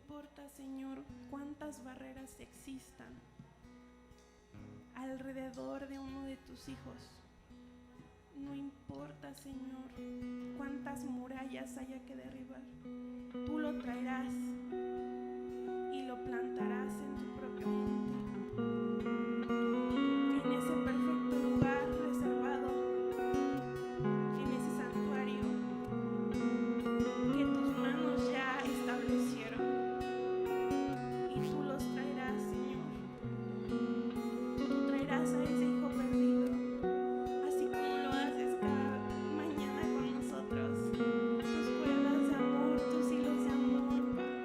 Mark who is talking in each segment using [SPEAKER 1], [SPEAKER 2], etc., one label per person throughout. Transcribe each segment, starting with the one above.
[SPEAKER 1] importa, Señor, cuántas barreras existan alrededor de uno de tus hijos. No importa, Señor, cuántas murallas haya que derribar. Tú lo traerás y lo plantarás en tu propio monte, en ese perfecto lugar reservado, en ese santuario que tus manos ya establecieron. Y tú los traerás, Señor. Tú traerás a ese hijo perdido, así como lo haces cada mañana con nosotros. Tus cuerdas de amor, tus hilos de amor, Padre.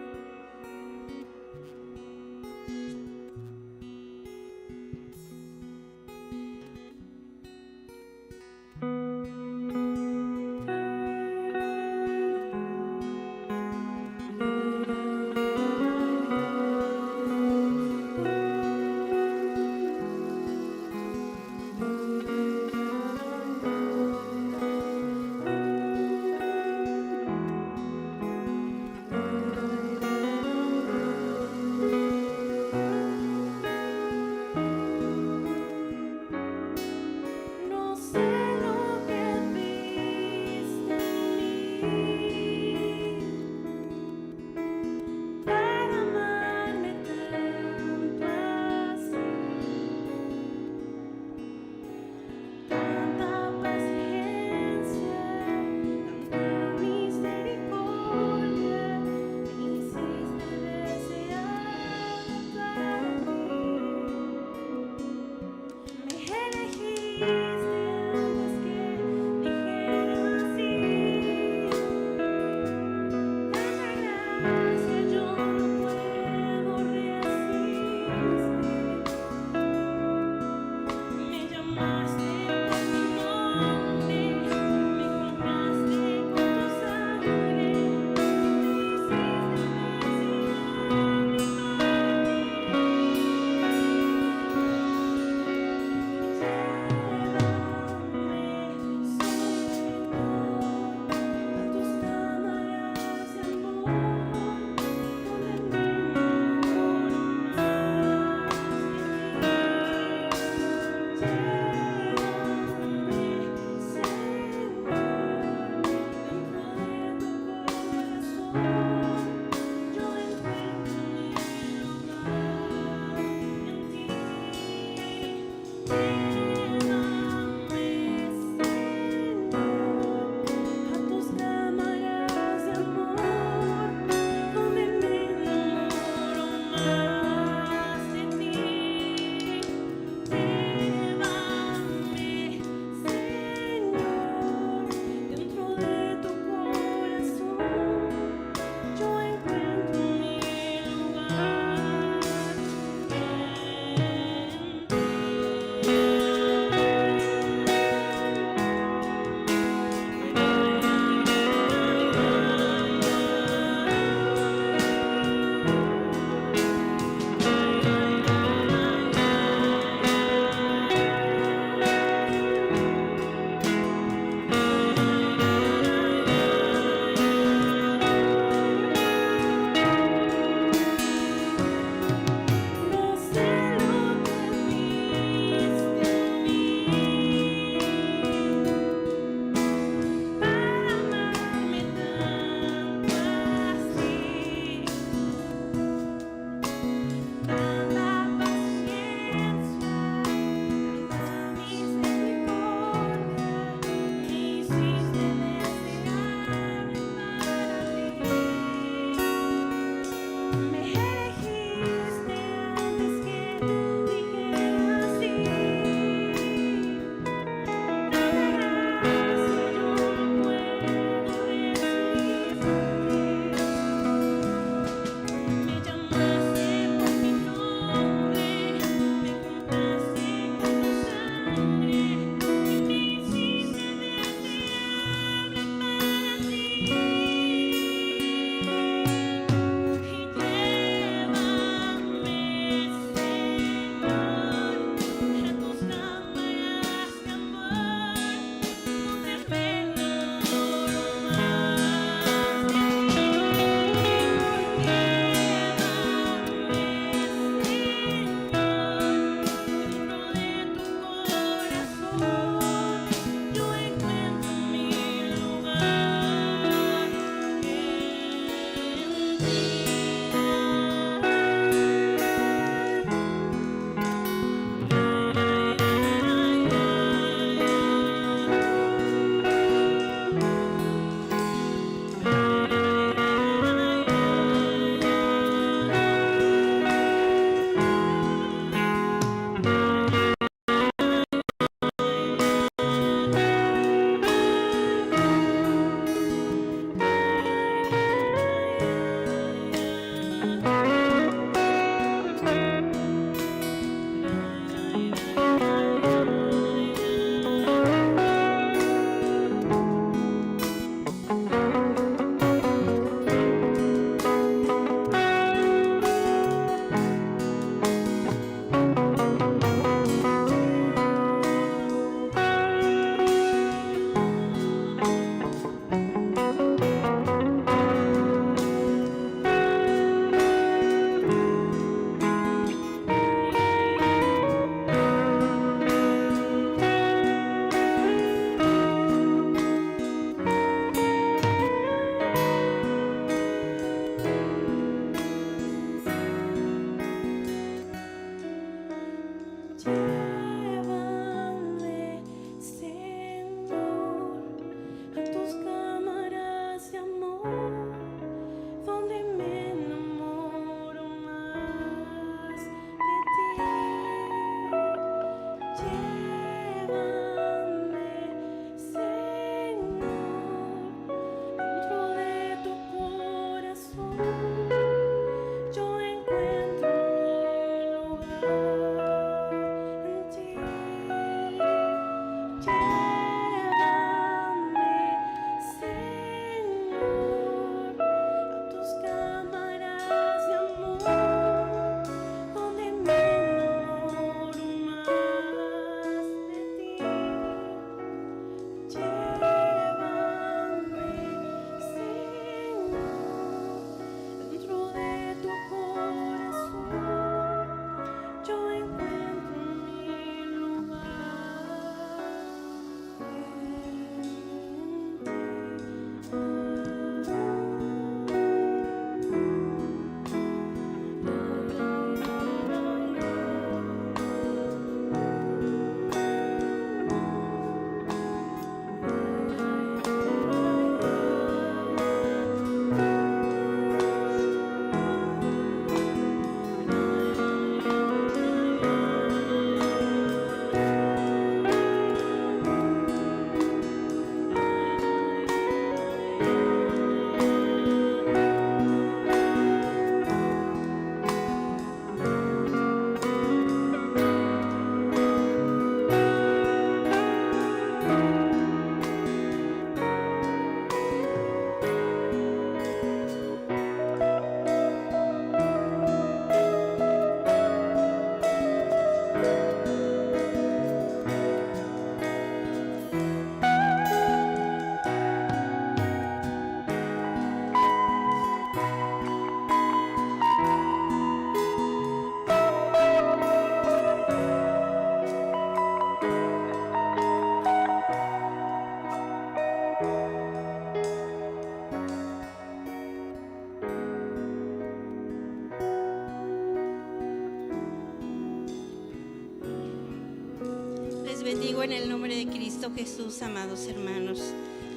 [SPEAKER 2] bendigo en el nombre de Cristo Jesús, amados hermanos.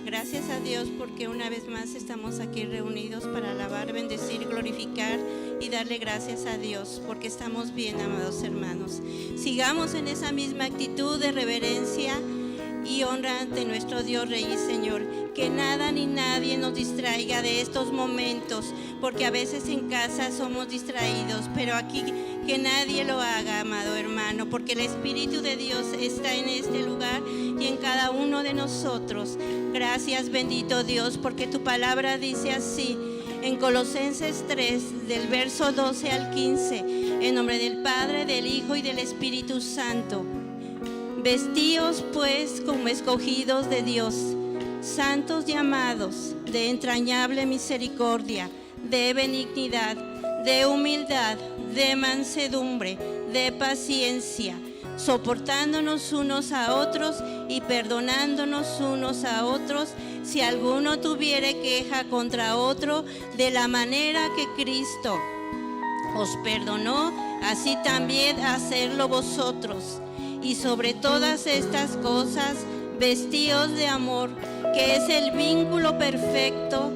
[SPEAKER 2] Gracias a Dios porque una vez más estamos aquí reunidos para alabar, bendecir, glorificar y darle gracias a Dios porque estamos bien, amados hermanos. Sigamos en esa misma actitud de reverencia y honra ante nuestro Dios, Rey y Señor. Que nada ni nadie nos distraiga de estos momentos, porque a veces en casa somos distraídos, pero aquí que nadie lo haga, amado hermano, porque el Espíritu de Dios está en este lugar y en cada uno de nosotros. Gracias, bendito Dios, porque tu palabra dice así en Colosenses 3, del verso 12 al 15, en nombre del Padre, del Hijo y del Espíritu Santo. Vestíos pues como escogidos de Dios, santos y amados, de entrañable misericordia, de benignidad, de humildad, de mansedumbre, de paciencia, soportándonos unos a otros y perdonándonos unos a otros, si alguno tuviere queja contra otro, de la manera que Cristo os perdonó, así también hacedlo vosotros. Y sobre todas estas cosas, vestíos de amor, que es el vínculo perfecto,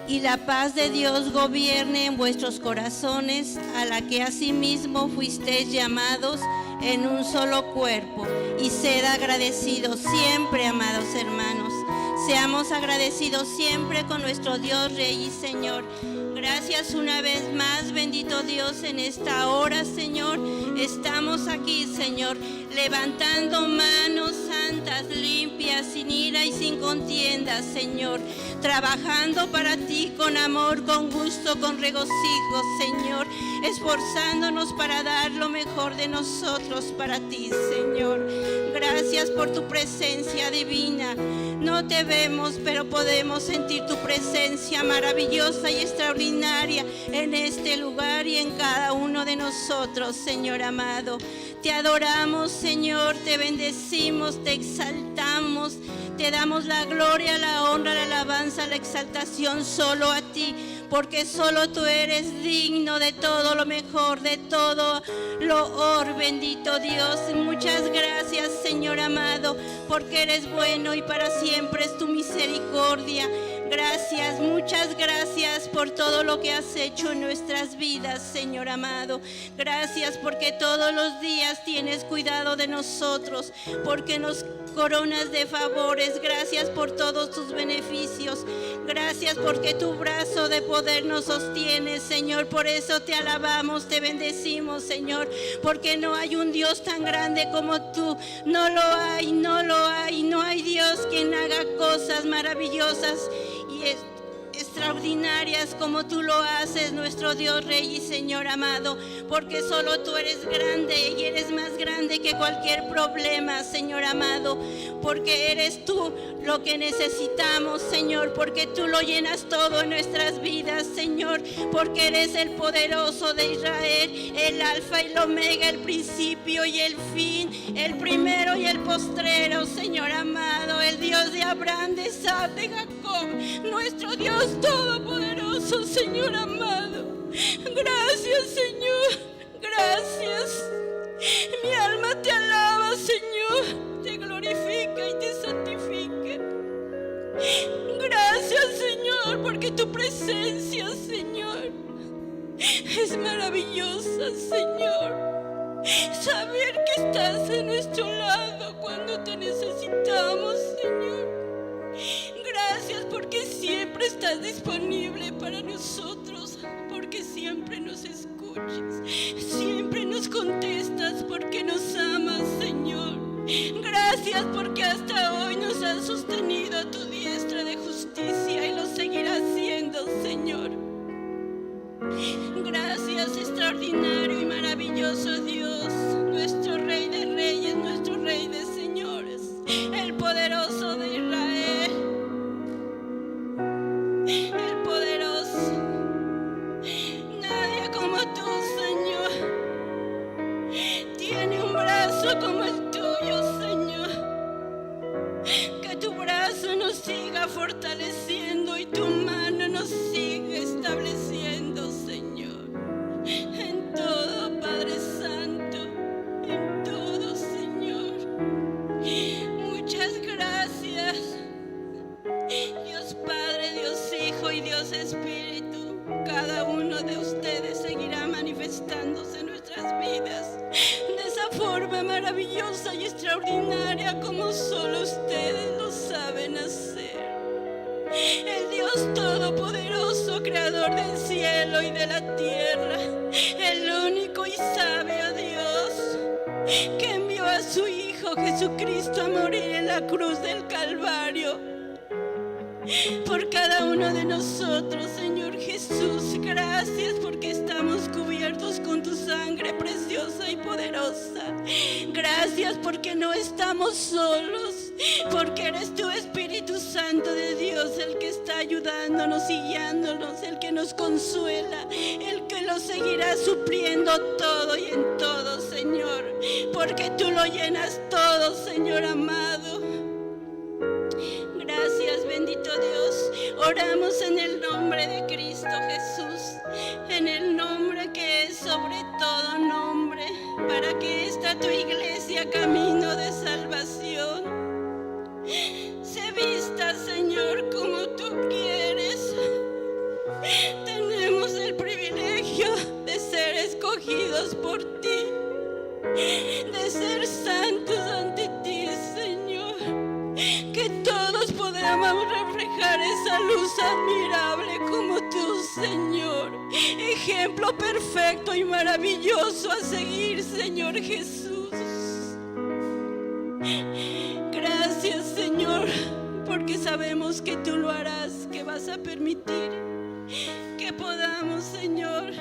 [SPEAKER 2] y la paz de Dios gobierne en vuestros corazones, a la que asimismo fuisteis llamados en un solo cuerpo. Y sed agradecidos siempre, amados hermanos. Seamos agradecidos siempre con nuestro Dios, Rey y Señor. Gracias una vez más, bendito Dios, en esta hora, Señor. Estamos aquí, Señor, levantando manos santas, limpias, sin ira y sin contienda, Señor. Trabajando para ti con amor, con gusto, con regocijo, Señor. Esforzándonos para dar lo mejor de nosotros para ti, Señor. Gracias por tu presencia divina. No te vemos, pero podemos sentir tu presencia maravillosa y extraordinaria en este lugar y en cada uno de nosotros, Señor amado. Te adoramos, Señor, te bendecimos, te exaltamos, te damos la gloria, la honra, la alabanza, la exaltación solo a ti, porque solo tú eres digno de todo lo mejor, de todo loor, bendito Dios. Muchas gracias, Señor amado, porque eres bueno y para siempre es tu misericordia. Gracias, muchas gracias por todo lo que has hecho en nuestras vidas, Señor amado. Gracias porque todos los días tienes cuidado de nosotros, porque nos coronas de favores. Gracias por todos tus beneficios. Gracias porque tu brazo de poder nos sostiene, Señor. Por eso te alabamos, te bendecimos, Señor, porque no hay un Dios tan grande como tú. No lo hay, no lo hay. No hay Dios quien haga cosas maravillosas y extraordinarias como tú lo haces, nuestro Dios, Rey y Señor amado, porque solo tú eres grande y eres más grande que cualquier problema, Señor amado, porque eres tú lo que necesitamos, Señor, porque tú lo llenas todo en nuestras vidas, Señor, porque eres el poderoso de Israel, el alfa y el omega, el principio y el fin, el primero y el postrero, Señor amado, el Dios de Abraham, de Isaac, de Jacob, nuestro Dios todopoderoso, Señor amado. Gracias, Señor, gracias. Mi alma te alaba, Señor, te glorifica y te santifica. Gracias, Señor, porque tu presencia, Señor, es maravillosa, Señor. Saber que estás a nuestro lado cuando te necesitamos, Señor. Gracias porque siempre estás disponible para nosotros, porque siempre nos escuchas, siempre nos contestas, porque nos amas, Señor. Gracias porque hasta hoy nos has sostenido a tu diestra de justicia y lo seguirás haciendo, Señor. Gracias, extraordinario y maravilloso Dios, nuestro Rey de Reyes, nuestro Rey de Señores, el poderoso de Israel, el poderoso. Nadie como tú, Señor, tiene un brazo como el tuyo, Señor. Que tu brazo nos siga fortaleciendo y tu mano nos siga estableciendo, Señor, en todo, Padre Santo. vidas de esa forma maravillosa y extraordinaria como solo ustedes lo saben hacer. El Dios Todopoderoso, Creador del cielo y de la tierra, el único y sabio Dios, que envió a su Hijo Jesucristo a morir en la cruz del Calvario por cada uno de nosotros. Señor Jesús, gracias porque estamos cubiertos con tu sangre preciosa y poderosa. Gracias porque no estamos solos, porque eres tu Espíritu Santo de Dios el que está ayudándonos y guiándonos, el que nos consuela, el que lo seguirá supliendo todo y en todo, Señor, porque tú lo llenas todo, Señor amado. Gracias, bendito Dios. Oramos en el nombre de Cristo Jesús, en el nombre que es sobre todo nombre, para que esta tu iglesia, camino de salvación, se vista, Señor, como tú quieres. Tenemos el privilegio de ser escogidos por ti, de ser santos ante ti, Señor, que todos podamos reflejar esa luz admirable como tú, Señor, ejemplo perfecto y maravilloso a seguir, Señor Jesús. Gracias, Señor, porque sabemos que tú lo harás, que vas a permitir que podamos, Señor,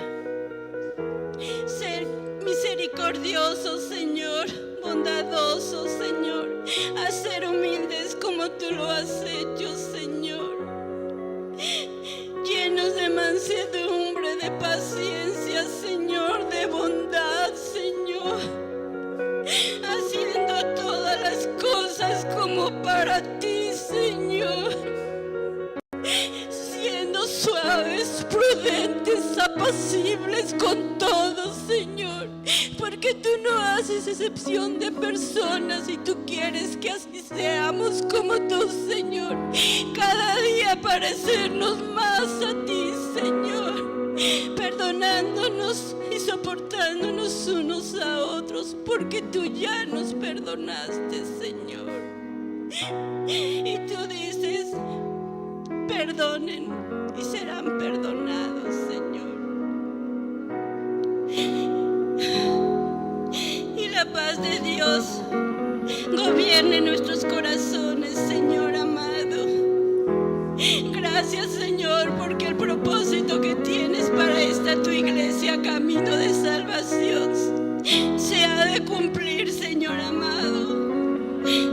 [SPEAKER 2] ser misericordiosos, Señor, bondadosos, Señor, a ser humildes como tú lo has hecho, Señor, llenos de mansedumbre, de paciencia, Señor, de bondad, Señor, haciendo todas las cosas como para ti, Señor, siendo suaves, prudentes, apacibles con todos, Señor, porque tú no haces excepción de personas y tú quieres que así seamos como tú, Señor, cada día parecernos más a ti, Señor, perdonándonos y soportándonos unos a otros, porque tú ya nos perdonaste, Señor, y tú dices: perdonen y serán perdonados, Señor. Y la paz de Dios gobierne nuestros corazones, Señor amado. Gracias, Señor, porque el propósito que tienes para esta tu iglesia, camino de salvación, se ha de cumplir, Señor amado.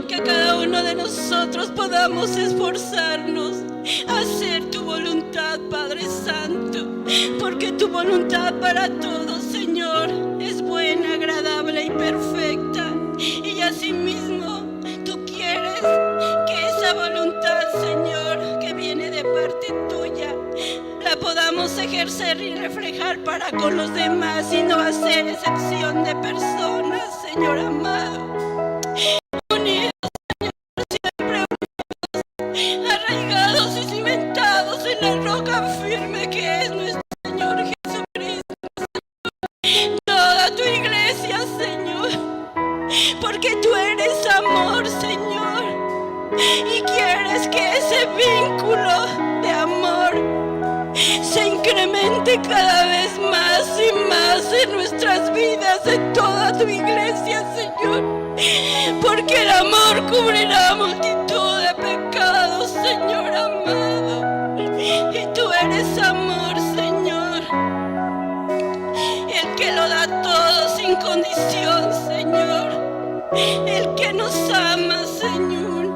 [SPEAKER 2] Que cada uno de nosotros podamos esforzarnos a hacer tu voluntad, Padre Santo, porque tu voluntad para todos, Señor, es buena, agradable y perfecta. Y asimismo, tú quieres que esa voluntad, Señor, que viene de parte tuya, la podamos ejercer y reflejar para con los demás y no hacer excepción de personas, Señor amado. Arraigados y cimentados en la roca firme que es nuestro Señor Jesucristo, toda tu iglesia, Señor, porque tú eres amor, Señor, y quieres que ese vínculo de amor se incremente cada vez más y más en nuestras vidas, en toda tu iglesia, Señor, porque el amor cubrirá multitud de pecados, Señor amado, y tú eres amor, Señor, el que lo da todo sin condición, Señor, el que nos ama, Señor,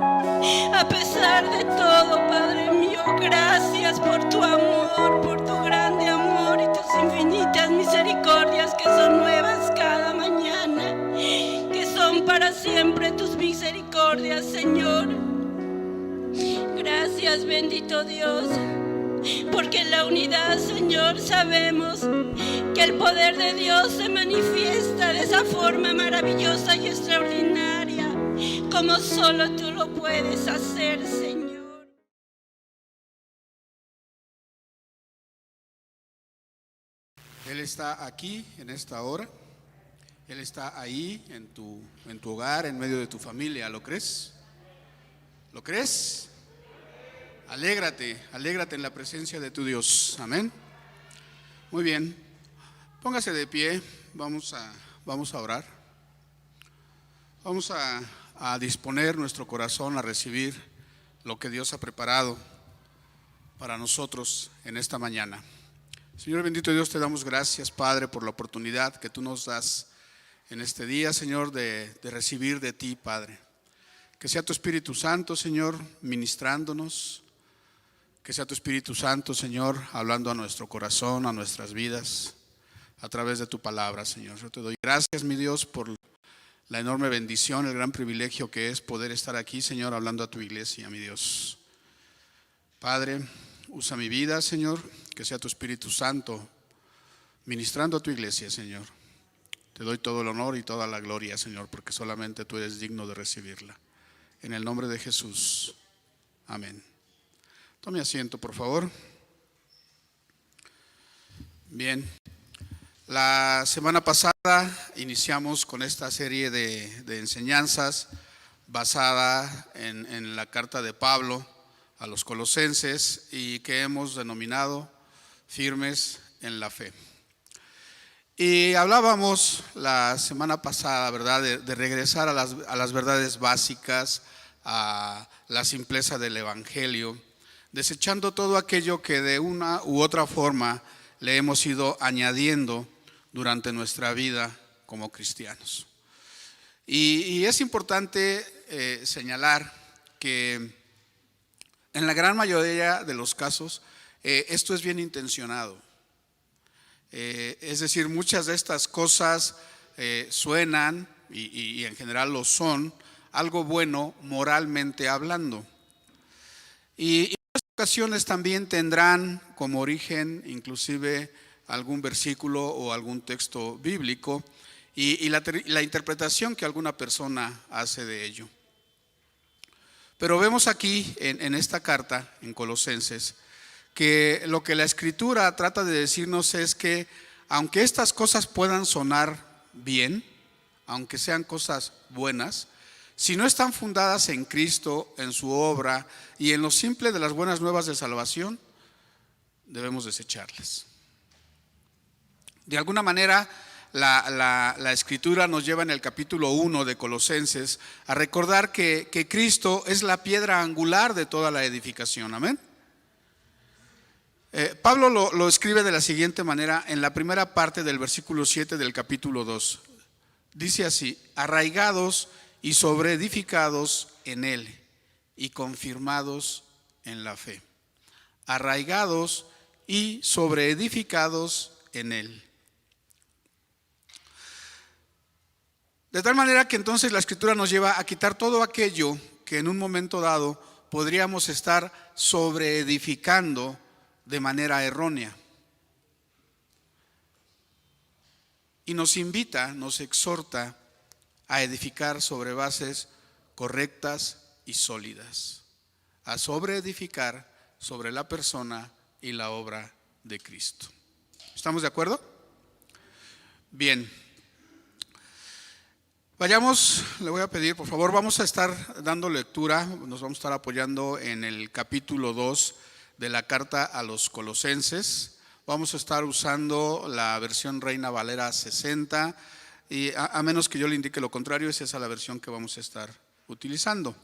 [SPEAKER 2] a pesar de todo, Padre mío. Gracias por tu amor, por tu grande amor y tus infinitas misericordias que son nuevas cada mañana, que son para siempre tus misericordias, Señor. Gracias, bendito Dios, porque en la unidad, Señor, sabemos que el poder de Dios se manifiesta de esa forma maravillosa y extraordinaria, como solo tú lo puedes hacer, Señor.
[SPEAKER 3] Él está aquí en esta hora Él está ahí en tu hogar, en medio de tu familia. ¿Lo crees? ¿Lo crees? Alégrate en la presencia de tu Dios. Amén. Muy bien. Póngase de pie. Vamos a orar. Vamos a disponer nuestro corazón a recibir lo que Dios ha preparado para nosotros en esta mañana. Señor bendito Dios, te damos gracias, Padre, por la oportunidad que tú nos das en este día, Señor, de recibir de ti, Padre. Que sea tu Espíritu Santo, Señor, ministrándonos. Que sea tu Espíritu Santo, Señor, hablando a nuestro corazón, a nuestras vidas, a través de tu palabra, Señor. Yo te doy gracias, mi Dios, por la enorme bendición, el gran privilegio que es poder estar aquí, Señor, hablando a tu iglesia, mi Dios. Padre, usa mi vida, Señor, que sea tu Espíritu Santo ministrando a tu iglesia, Señor. Te doy todo el honor y toda la gloria, Señor, porque solamente tú eres digno de recibirla. En el nombre de Jesús. Amén. Tome asiento, por favor. Bien. La semana pasada iniciamos con esta serie de enseñanzas basada en la carta de Pablo a los Colosenses y que hemos denominado firmes en la fe. Y hablábamos la semana pasada, ¿verdad?, de regresar a las verdades básicas, a la simpleza del Evangelio, desechando todo aquello que de una u otra forma le hemos ido añadiendo durante nuestra vida como cristianos. Y es importante señalar que en la gran mayoría de los casos esto es bien intencionado. Es decir, muchas de estas cosas suenan y en general lo son algo bueno moralmente hablando. Y en otras ocasiones también tendrán como origen inclusive algún versículo o algún texto bíblico y la interpretación que alguna persona hace de ello. Pero vemos aquí en esta carta, en Colosenses, que lo que la Escritura trata de decirnos es que aunque estas cosas puedan sonar bien, aunque sean cosas buenas, si no están fundadas en Cristo, en su obra y en lo simple de las buenas nuevas de salvación, debemos desecharlas. De alguna manera, la Escritura nos lleva en el capítulo 1 de Colosenses a recordar que Cristo es la piedra angular de toda la edificación. Amén. Pablo lo escribe de la siguiente manera en la primera parte del versículo 7 del capítulo 2. Dice así: arraigados y sobreedificados en él y confirmados en la fe. Arraigados y sobreedificados en él. De tal manera que entonces la Escritura nos lleva a quitar todo aquello que en un momento dado podríamos estar sobreedificando de manera errónea. Y nos invita, nos exhorta a edificar sobre bases correctas y sólidas, a sobreedificar sobre la persona y la obra de Cristo. ¿Estamos de acuerdo? Bien. Vayamos, le voy a pedir, por favor, vamos a estar dando lectura, nos vamos a estar apoyando en el capítulo 2 de la carta a los Colosenses. Vamos a estar usando la versión Reina Valera 60 y a menos que yo le indique lo contrario, esa es la versión que vamos a estar utilizando.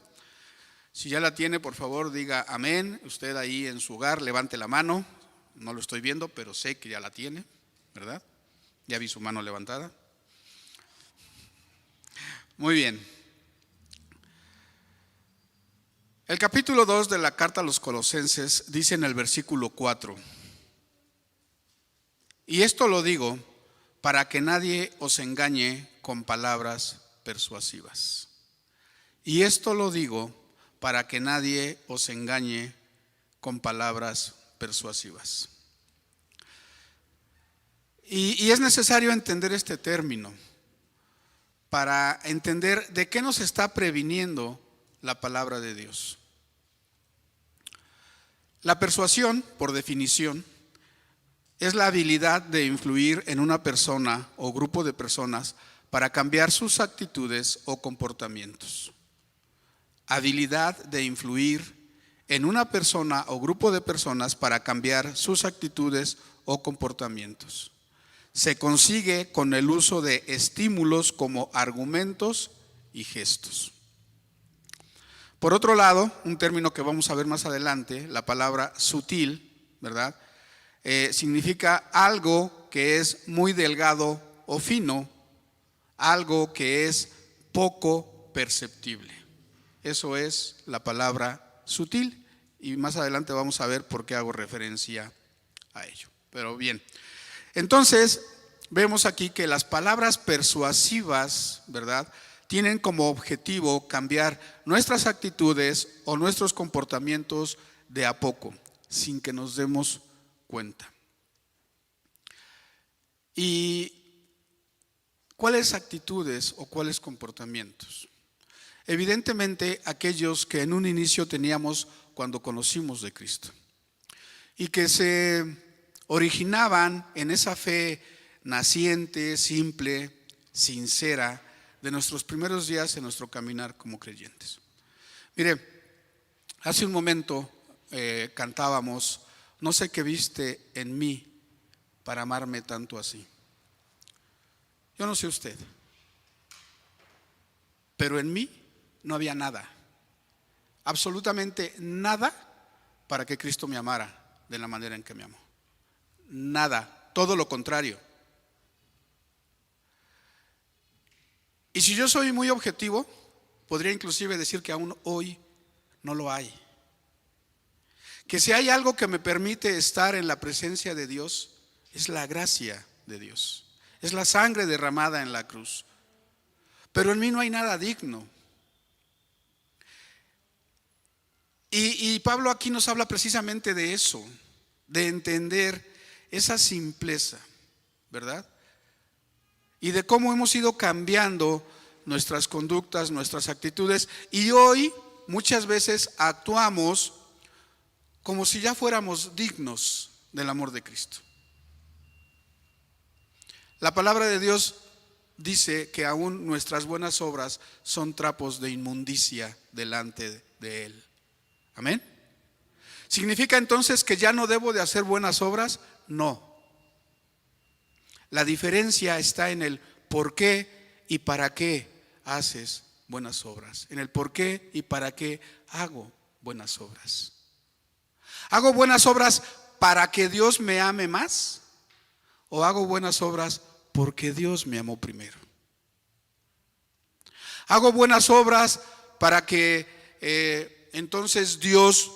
[SPEAKER 3] Si ya la tiene, por favor, diga amén. Usted ahí en su hogar, levante la mano. No lo estoy viendo, pero sé que ya la tiene, ¿verdad? Ya vi su mano levantada. Muy bien. El capítulo 2 de la carta a los Colosenses dice en el versículo 4: y esto lo digo para que nadie os engañe con palabras persuasivas. Y esto lo digo para que nadie os engañe con palabras persuasivas. Y es necesario entender este término para entender de qué nos está previniendo la palabra de Dios. La persuasión, por definición, es la habilidad de influir en una persona o grupo de personas para cambiar sus actitudes o comportamientos. Habilidad de influir en una persona o grupo de personas para cambiar sus actitudes o comportamientos. Se consigue con el uso de estímulos como argumentos y gestos. Por otro lado, un término que vamos a ver más adelante, la palabra sutil, ¿verdad? Significa algo que es muy delgado o fino, algo que es poco perceptible. Eso es la palabra sutil, y más adelante vamos a ver por qué hago referencia a ello. Pero bien, entonces vemos aquí que las palabras persuasivas, ¿verdad?, tienen como objetivo cambiar nuestras actitudes o nuestros comportamientos de a poco, sin que nos demos cuenta. ¿Y cuáles actitudes o cuáles comportamientos? Evidentemente aquellos que en un inicio teníamos cuando conocimos de Cristo y que se originaban en esa fe naciente, simple, sincera de nuestros primeros días en nuestro caminar como creyentes. Mire, hace un momento cantábamos, no sé qué viste en mí para amarme tanto así. Yo no sé usted, pero en mí no había nada, absolutamente nada para que Cristo me amara de la manera en que me amó. Nada, todo lo contrario. Y si yo soy muy objetivo, podría inclusive decir que aún hoy no lo hay. Que si hay algo que me permite estar en la presencia de Dios, es la gracia de Dios, es la sangre derramada en la cruz. Pero en mí no hay nada digno. Y Pablo aquí nos habla precisamente de eso, de entender esa simpleza, ¿verdad? Y de cómo hemos ido cambiando nuestras conductas, nuestras actitudes, y hoy muchas veces actuamos como si ya fuéramos dignos del amor de Cristo. La palabra de Dios dice que aún nuestras buenas obras son trapos de inmundicia delante de Él. Amén. ¿Significa entonces que ya no debo de hacer buenas obras? No. La diferencia está en el por qué y para qué haces buenas obras. En el por qué y para qué hago buenas obras. ¿Hago buenas obras para que Dios me ame más? ¿O hago buenas obras porque Dios me amó primero? ¿Hago buenas obras para que entonces Dios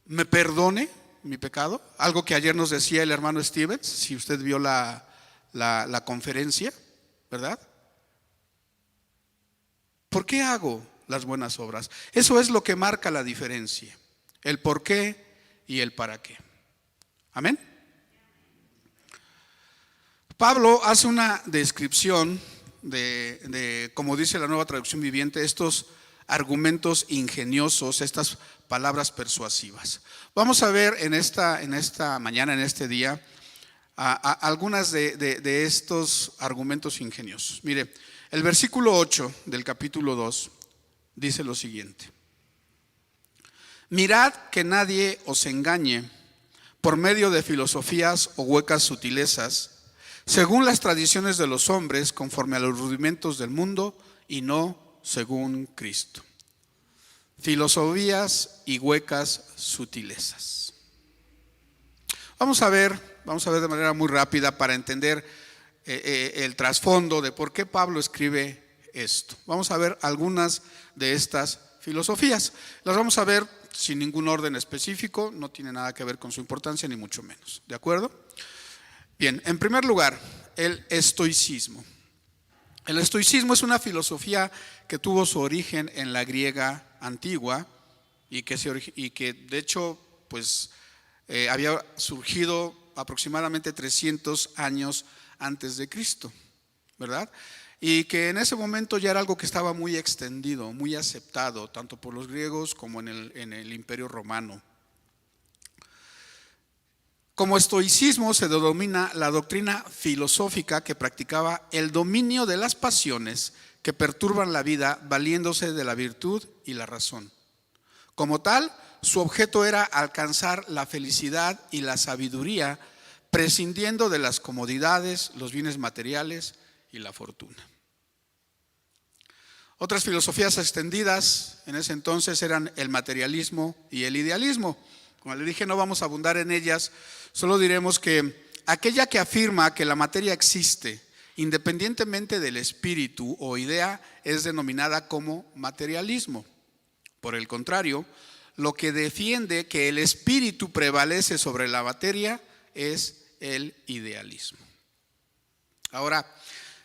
[SPEAKER 3] me perdone mi pecado? Algo que ayer nos decía el hermano Stevens, si usted vio la conferencia, ¿verdad? ¿Por qué hago las buenas obras? Eso es lo que marca la diferencia, el por qué y el para qué. Amén. Pablo hace una descripción de, como dice la Nueva Traducción Viviente, estos argumentos ingeniosos, estas palabras persuasivas. Vamos a ver en esta mañana, en este día, algunas de estos argumentos ingeniosos. Mire, el versículo 8 del capítulo 2 dice lo siguiente: mirad que nadie os engañe por medio de filosofías o huecas sutilezas, según las tradiciones de los hombres, conforme a los rudimentos del mundo y no según Cristo. Filosofías y huecas sutilezas. Vamos a ver de manera muy rápida para entender el trasfondo de por qué Pablo escribe esto. Vamos a ver algunas de estas filosofías. Las vamos a ver sin ningún orden específico, no tiene nada que ver con su importancia ni mucho menos. ¿De acuerdo? Bien, en primer lugar, el estoicismo. El estoicismo es una filosofía que tuvo su origen en la griega antigua y que de hecho pues había surgido aproximadamente 300 años antes de Cristo, ¿verdad? Y que en ese momento ya era algo que estaba muy extendido, muy aceptado, tanto por los griegos como en el Imperio Romano. Como estoicismo se denomina la doctrina filosófica que practicaba el dominio de las pasiones que perturban la vida, valiéndose de la virtud y la razón. Como tal, su objeto era alcanzar la felicidad y la sabiduría, prescindiendo de las comodidades, los bienes materiales y la fortuna. Otras filosofías extendidas en ese entonces eran el materialismo y el idealismo. Como le dije, no vamos a abundar en ellas, solo diremos que aquella que afirma que la materia existe independientemente del espíritu o idea es denominada como materialismo. Por el contrario, lo que defiende que el espíritu prevalece sobre la materia es el idealismo. Ahora,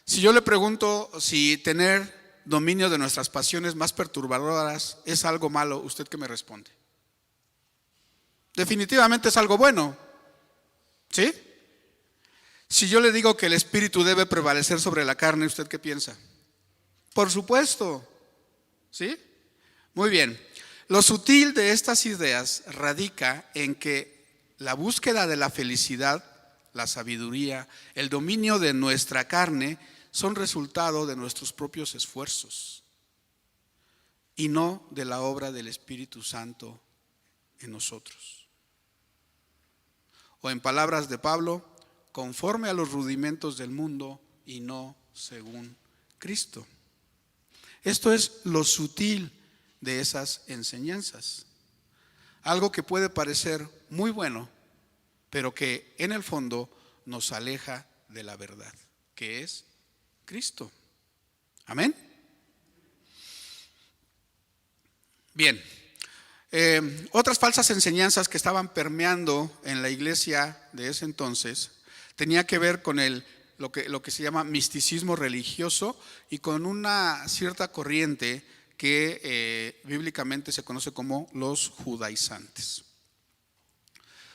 [SPEAKER 3] si yo le pregunto si tener dominio de nuestras pasiones más perturbadoras es algo malo, ¿usted qué me responde? Definitivamente es algo bueno, ¿sí? Si yo le digo que el espíritu debe prevalecer sobre la carne, ¿usted qué piensa? Por supuesto, ¿sí? Muy bien. Lo sutil de estas ideas radica en que la búsqueda de la felicidad, la sabiduría, el dominio de nuestra carne son resultado de nuestros propios esfuerzos y no de la obra del Espíritu Santo en nosotros. O en palabras de Pablo, conforme a los rudimentos del mundo y no según Cristo. Esto es lo sutil de esas enseñanzas. Algo que puede parecer muy bueno, pero que en el fondo nos aleja de la verdad, que es Cristo. Amén. Bien. Otras falsas enseñanzas que estaban permeando en la iglesia de ese entonces tenía que ver con lo que se llama misticismo religioso y con una cierta corriente que bíblicamente se conoce como los judaizantes.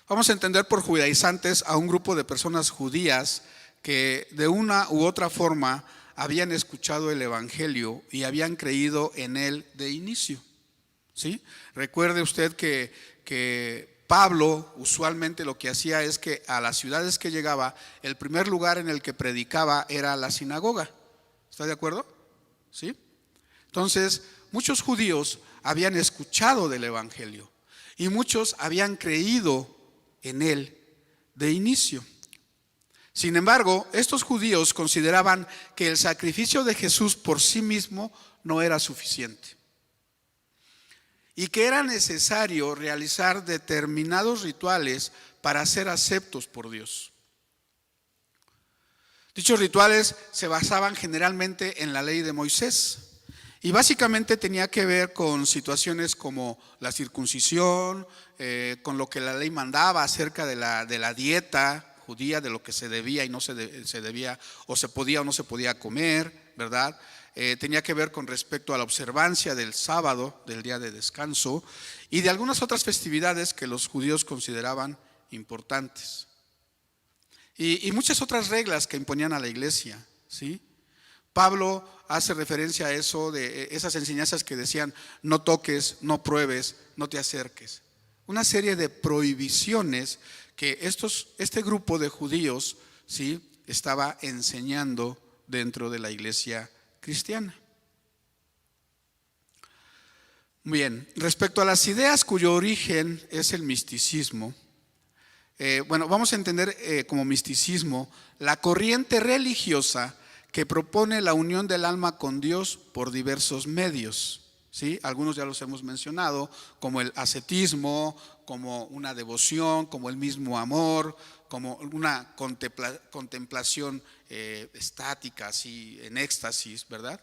[SPEAKER 3] Vamos a entender por judaizantes a un grupo de personas judías que de una u otra forma habían escuchado el evangelio y habían creído en él de inicio. ¿Sí? Recuerde usted que Pablo usualmente lo que hacía es que a las ciudades que llegaba, el primer lugar en el que predicaba era la sinagoga. ¿Está de acuerdo? ¿Sí? Entonces, muchos judíos habían escuchado del evangelio y muchos habían creído en él de inicio. Sin embargo, estos judíos consideraban que el sacrificio de Jesús por sí mismo no era suficiente y que era necesario realizar determinados rituales para ser aceptos por Dios. Dichos rituales se basaban generalmente en la ley de Moisés y básicamente tenía que ver con situaciones como la circuncisión, con lo que la ley mandaba acerca de la dieta judía, de lo que se debía y no se debía, o se podía o no se podía comer, ¿verdad? Tenía que ver con respecto a la observancia del sábado, del día de descanso, y de algunas otras festividades que los judíos consideraban importantes. Y muchas otras reglas que imponían a la iglesia, ¿sí? Pablo hace referencia a eso, de esas enseñanzas que decían: no toques, no pruebes, no te acerques. Una serie de prohibiciones que este grupo de judíos, ¿sí?, estaba enseñando dentro de la iglesia cristiana. Bien, respecto a las ideas cuyo origen es el misticismo, vamos a entender como misticismo la corriente religiosa que propone la unión del alma con Dios por diversos medios, ¿sí? Algunos ya los hemos mencionado, como el ascetismo, como una devoción, como el mismo amor, como una contemplación estática, así en éxtasis, ¿verdad?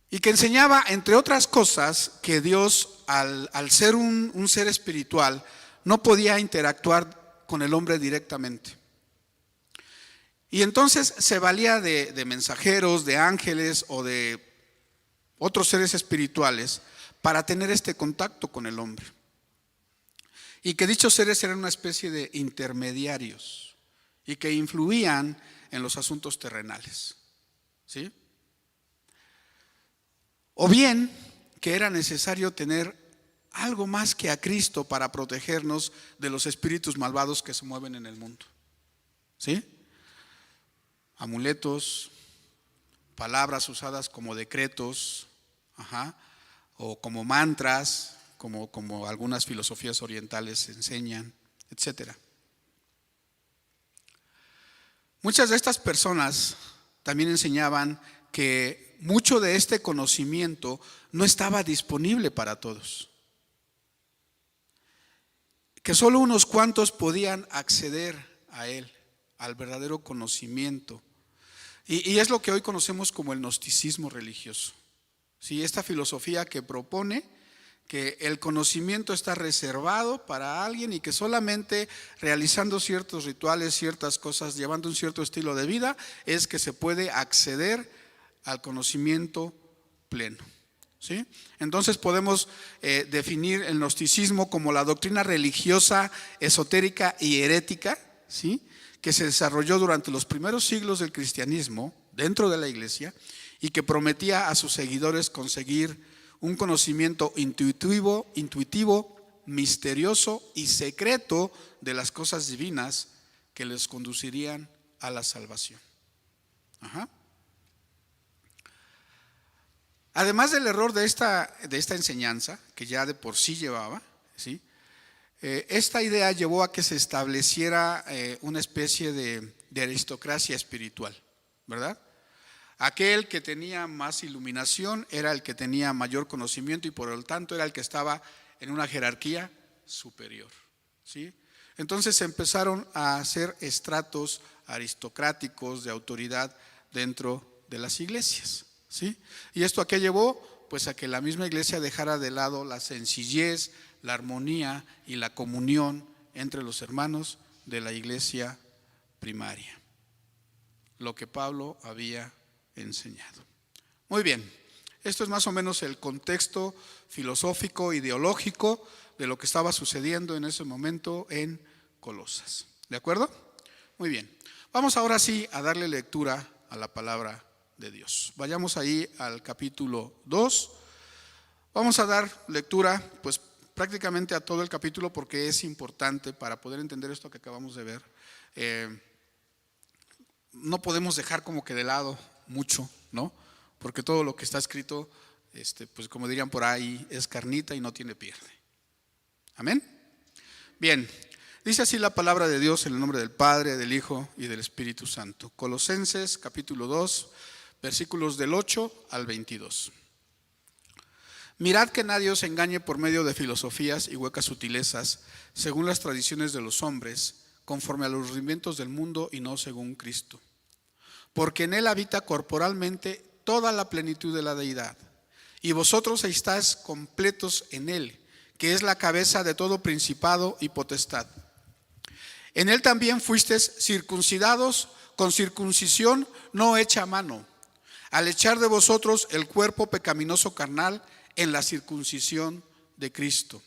[SPEAKER 3] Y que enseñaba, entre otras cosas, que Dios, al ser un ser espiritual, no podía interactuar con el hombre directamente. Y entonces se valía de mensajeros, de ángeles o de otros seres espirituales para tener este contacto con el hombre. Y que dichos seres eran una especie de intermediarios y que influían en los asuntos terrenales, ¿sí? O bien que era necesario tener algo más que a Cristo para protegernos de los espíritus malvados que se mueven en el mundo. ¿Sí? Amuletos, palabras usadas como decretos, o como mantras, como algunas filosofías orientales enseñan, etcétera. Muchas de estas personas también enseñaban que mucho de este conocimiento no estaba disponible para todos, que solo unos cuantos podían acceder a él, al verdadero conocimiento. Y es lo que hoy conocemos como el gnosticismo religioso. ¿Sí? Esta filosofía que propone que el conocimiento está reservado para alguien y que solamente realizando ciertos rituales, ciertas cosas, llevando un cierto estilo de vida, es que se puede acceder al conocimiento pleno. ¿Sí? Entonces podemos definir el gnosticismo como la doctrina religiosa, esotérica y herética, ¿sí?, que se desarrolló durante los primeros siglos del cristianismo dentro de la iglesia y que prometía a sus seguidores conseguir un conocimiento intuitivo, misterioso y secreto de las cosas divinas que les conducirían a la salvación. Además del error de esta enseñanza, que ya de por sí llevaba, ¿sí?, esta idea llevó a que se estableciera una especie de aristocracia espiritual, ¿verdad? Aquel que tenía más iluminación era el que tenía mayor conocimiento y por lo tanto era el que estaba en una jerarquía superior, ¿sí? Entonces se empezaron a hacer estratos aristocráticos de autoridad dentro de las iglesias, ¿sí? ¿Y esto a qué llevó? Pues a que la misma iglesia dejara de lado la sencillez, la armonía y la comunión entre los hermanos de la iglesia primaria, lo que Pablo había enseñado. Muy bien, esto es más o menos el contexto filosófico, ideológico de lo que estaba sucediendo en ese momento en Colosas. ¿De acuerdo? Muy bien, vamos ahora sí a darle lectura a la palabra de Dios. Vayamos ahí al capítulo 2. Vamos a dar lectura pues prácticamente a todo el capítulo porque es importante para poder entender esto que acabamos de ver. No podemos dejar como que de lado mucho, ¿no? Porque todo lo que está escrito, pues como dirían por ahí, es carnita y no tiene pierde. Amén. Bien, dice así la palabra de Dios en el nombre del Padre, del Hijo y del Espíritu Santo. Colosenses capítulo 2, versículos del 8 al 22. Mirad que nadie os engañe por medio de filosofías y huecas sutilezas, según las tradiciones de los hombres, conforme a los rudimentos del mundo y no según Cristo. Porque en él habita corporalmente toda la plenitud de la deidad, y vosotros estáis completos en él, que es la cabeza de todo principado y potestad. En él también fuisteis circuncidados con circuncisión no hecha a mano, al echar de vosotros el cuerpo pecaminoso carnal en la circuncisión de Cristo,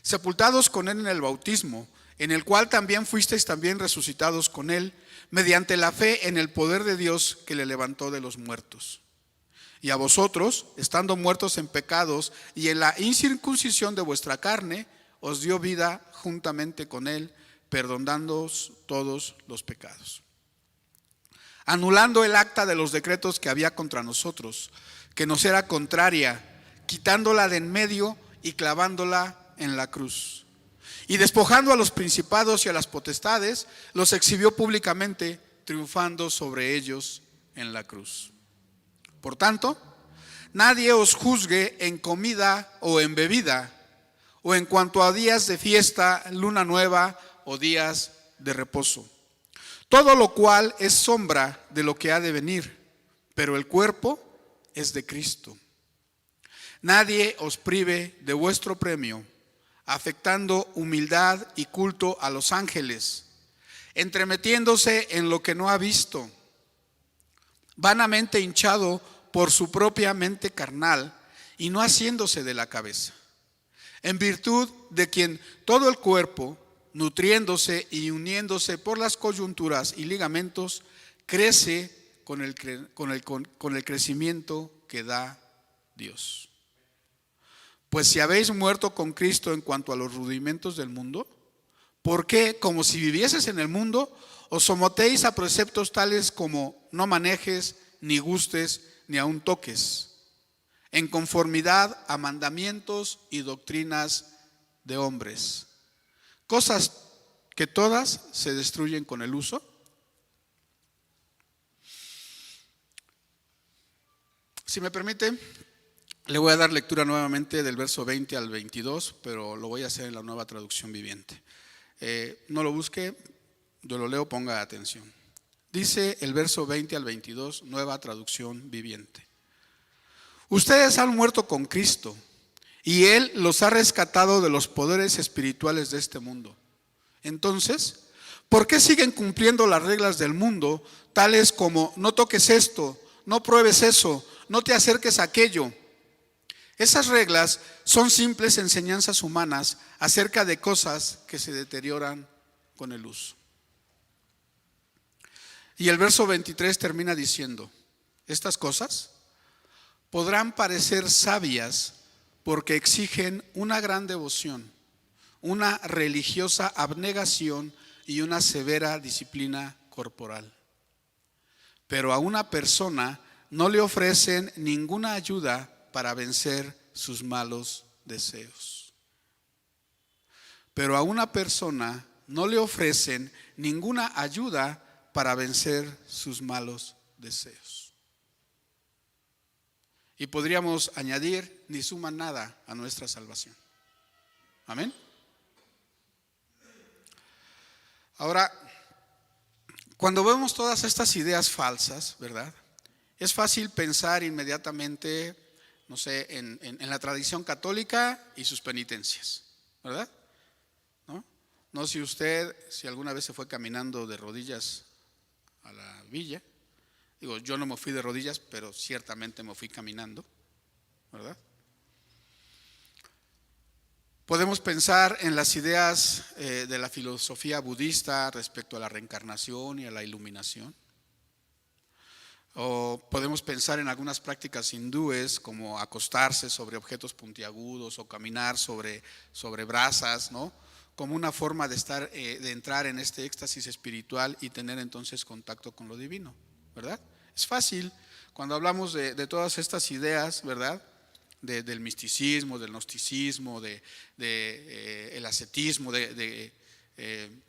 [SPEAKER 3] sepultados con él en el bautismo, en el cual también fuisteis también resucitados con él, mediante la fe en el poder de Dios que le levantó de los muertos. Y a vosotros, estando muertos en pecados y en la incircuncisión de vuestra carne, os dio vida juntamente con él, perdonándoos todos los pecados, anulando el acta de los decretos que había contra nosotros, que nos era contraria, quitándola de en medio y clavándola en la cruz. Y despojando a los principados y a las potestades, los exhibió públicamente, triunfando sobre ellos en la cruz. Por tanto, nadie os juzgue en comida o en bebida, o en cuanto a días de fiesta, luna nueva o días de reposo. Todo lo cual es sombra de lo que ha de venir, pero el cuerpo es de Cristo. Nadie os prive de vuestro premio, afectando humildad y culto a los ángeles, entremetiéndose en lo que no ha visto, vanamente hinchado por su propia mente carnal y no haciéndose de la cabeza, en virtud de quien todo el cuerpo, nutriéndose y uniéndose por las coyunturas y ligamentos, crece con el crecimiento que da Dios. Pues si habéis muerto con Cristo en cuanto a los rudimentos del mundo, ¿por qué, como si vivieses en el mundo, os sometéis a preceptos tales como no manejes, ni gustes, ni aun toques, en conformidad a mandamientos y doctrinas de hombres? Cosas que todas se destruyen con el uso. Si me permite, le voy a dar lectura nuevamente del verso 20 al 22, pero lo voy a hacer en la Nueva Traducción Viviente. No lo busque, yo lo leo, ponga atención. Dice el verso 20 al 22, Nueva Traducción Viviente. Ustedes han muerto con Cristo y Él los ha rescatado de los poderes espirituales de este mundo. Entonces, ¿por qué siguen cumpliendo las reglas del mundo, tales como no toques esto, no pruebes eso, no te acerques a aquello? Esas reglas son simples enseñanzas humanas acerca de cosas que se deterioran con el uso. Y el verso 23 termina diciendo, estas cosas podrán parecer sabias porque exigen una gran devoción, una religiosa abnegación y una severa disciplina corporal. Pero a una persona no le ofrecen ninguna ayuda para vencer sus malos deseos. Pero a una persona no le ofrecen ninguna ayuda para vencer sus malos deseos. Y podríamos añadir, ni suman nada a nuestra salvación. Amén. Ahora, cuando vemos todas estas ideas falsas, ¿verdad? Es fácil pensar inmediatamente, no sé, en la tradición católica y sus penitencias, ¿verdad? No sé si alguna vez se fue caminando de rodillas a la villa. Digo, yo no me fui de rodillas, pero ciertamente me fui caminando, ¿verdad? Podemos pensar en las ideas de la filosofía budista respecto a la reencarnación y a la iluminación. O podemos pensar en algunas prácticas hindúes como acostarse sobre objetos puntiagudos o caminar sobre brasas, ¿no? Como una forma de entrar en este éxtasis espiritual y tener entonces contacto con lo divino, ¿verdad? Es fácil cuando hablamos de todas estas ideas, ¿verdad? Del misticismo, del gnosticismo, el ascetismo, de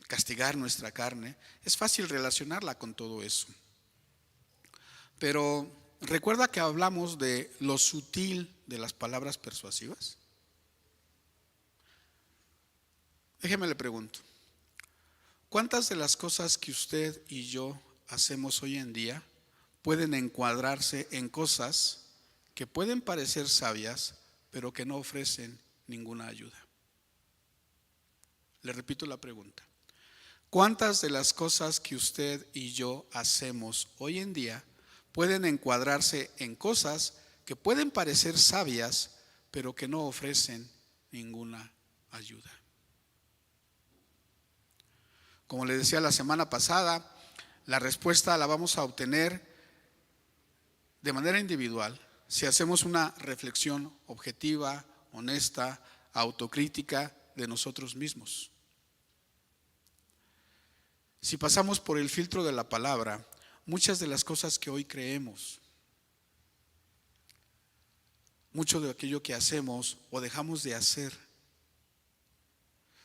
[SPEAKER 3] castigar nuestra carne. Es fácil relacionarla con todo eso. Pero ¿recuerda que hablamos de lo sutil de las palabras persuasivas? Déjeme le pregunto, ¿cuántas de las cosas que usted y yo hacemos hoy en día pueden encuadrarse en cosas que pueden parecer sabias, pero que no ofrecen ninguna ayuda? Le repito la pregunta. ¿Cuántas de las cosas que usted y yo hacemos hoy en día pueden encuadrarse en cosas que pueden parecer sabias, pero que no ofrecen ninguna ayuda? Como le decía la semana pasada, la respuesta la vamos a obtener de manera individual si hacemos una reflexión objetiva, honesta, autocrítica de nosotros mismos. Si pasamos por el filtro de la palabra, muchas de las cosas que hoy creemos, mucho de aquello que hacemos o dejamos de hacer,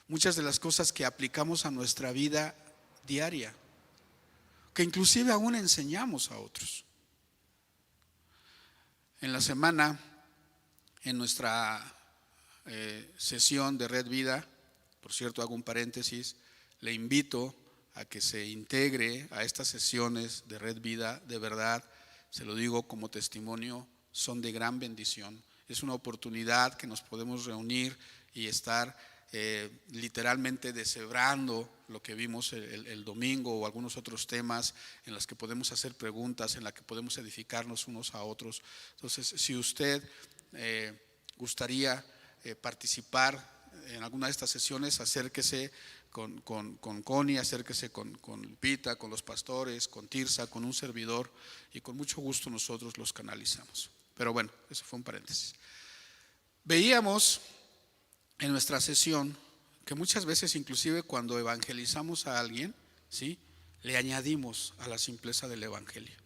[SPEAKER 3] muchas de las cosas que aplicamos a nuestra vida diaria, que inclusive aún enseñamos a otros. En la semana, en nuestra sesión de Red Vida, por cierto, hago un paréntesis, le invito a que se integre a estas sesiones de Red Vida. De verdad, se lo digo como testimonio, son de gran bendición. Es una oportunidad que nos podemos reunir y estar literalmente deshebrando lo que vimos el domingo o algunos otros temas en los que podemos hacer preguntas, en las que podemos edificarnos unos a otros. Entonces, si usted gustaría participar en alguna de estas sesiones, acérquese con Connie, acérquese con Lupita, con los pastores, con Tirsa, con un servidor, y con mucho gusto nosotros los canalizamos. Pero bueno, eso fue un paréntesis. Veíamos en nuestra sesión que muchas veces, inclusive cuando evangelizamos a alguien, ¿sí?, le añadimos a la simpleza del evangelio,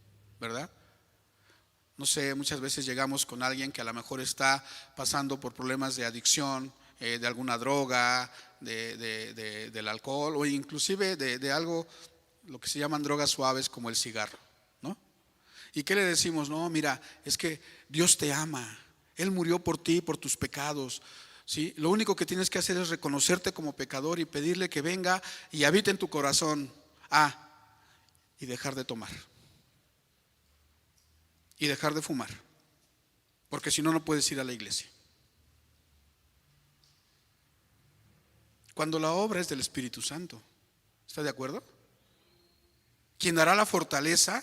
[SPEAKER 3] ¿verdad? No sé, muchas veces llegamos con alguien que a lo mejor está pasando por problemas de adicción, de alguna droga, del alcohol, o inclusive de algo, lo que se llaman drogas suaves como el cigarro, ¿no? ¿Y qué le decimos? No, mira, es que Dios te ama, Él murió por ti, por tus pecados, ¿sí? Lo único que tienes que hacer es reconocerte como pecador y pedirle que venga y habite en tu corazón. Y dejar de tomar. Y dejar de fumar. Porque si no, no puedes ir a la iglesia. Cuando la obra es del Espíritu Santo. ¿Está de acuerdo? Quien dará la fortaleza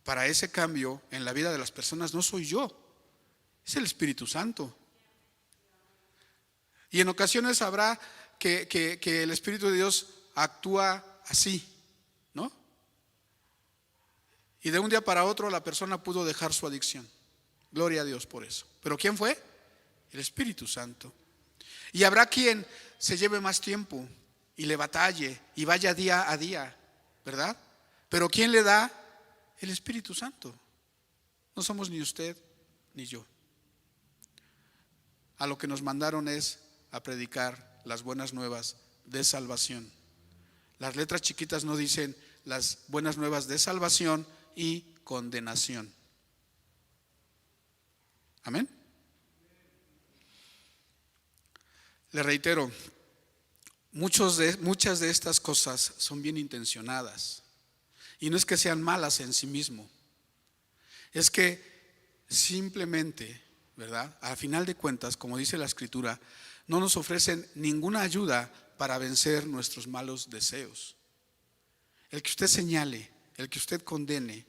[SPEAKER 3] para ese cambio en la vida de las personas no soy yo, es el Espíritu Santo. Y en ocasiones habrá que el Espíritu de Dios actúa así, ¿no? Y de un día para otro la persona pudo dejar su adicción. Gloria a Dios por eso. ¿Pero quién fue? El Espíritu Santo. Y habrá quien se lleve más tiempo y le batalle y vaya día a día, ¿verdad? Pero ¿quién le da? El Espíritu Santo. No somos ni usted ni yo. A lo que nos mandaron es a predicar las buenas nuevas de salvación. Las letras chiquitas no dicen las buenas nuevas de salvación y condenación. Amén. Le reitero, muchas de estas cosas son bien intencionadas. Y no es que sean malas en sí mismo. Es que simplemente, ¿verdad?, a final de cuentas, como dice la Escritura, no nos ofrecen ninguna ayuda para vencer nuestros malos deseos. El que usted señale, el que usted condene,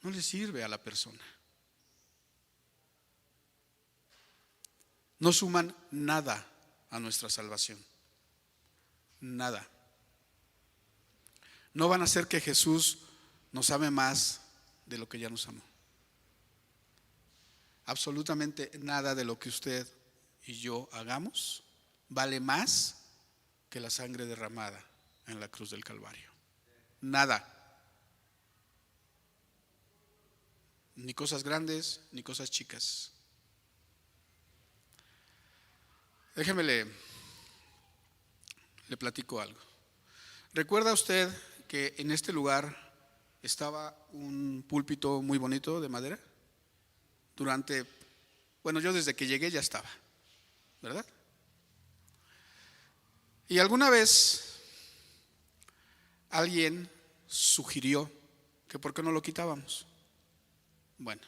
[SPEAKER 3] no le sirve a la persona. No suman nada a nuestra salvación. Nada. No van a hacer que Jesús nos ame más de lo que ya nos amó. Absolutamente nada de lo que usted y yo hagamos vale más que la sangre derramada en la cruz del Calvario. Nada. Ni cosas grandes, ni cosas chicas. Déjeme le platico algo. ¿Recuerda usted que en este lugar estaba un púlpito muy bonito de madera? Yo desde que llegué ya estaba, ¿verdad? Y alguna vez alguien sugirió que por qué no lo quitábamos. Bueno,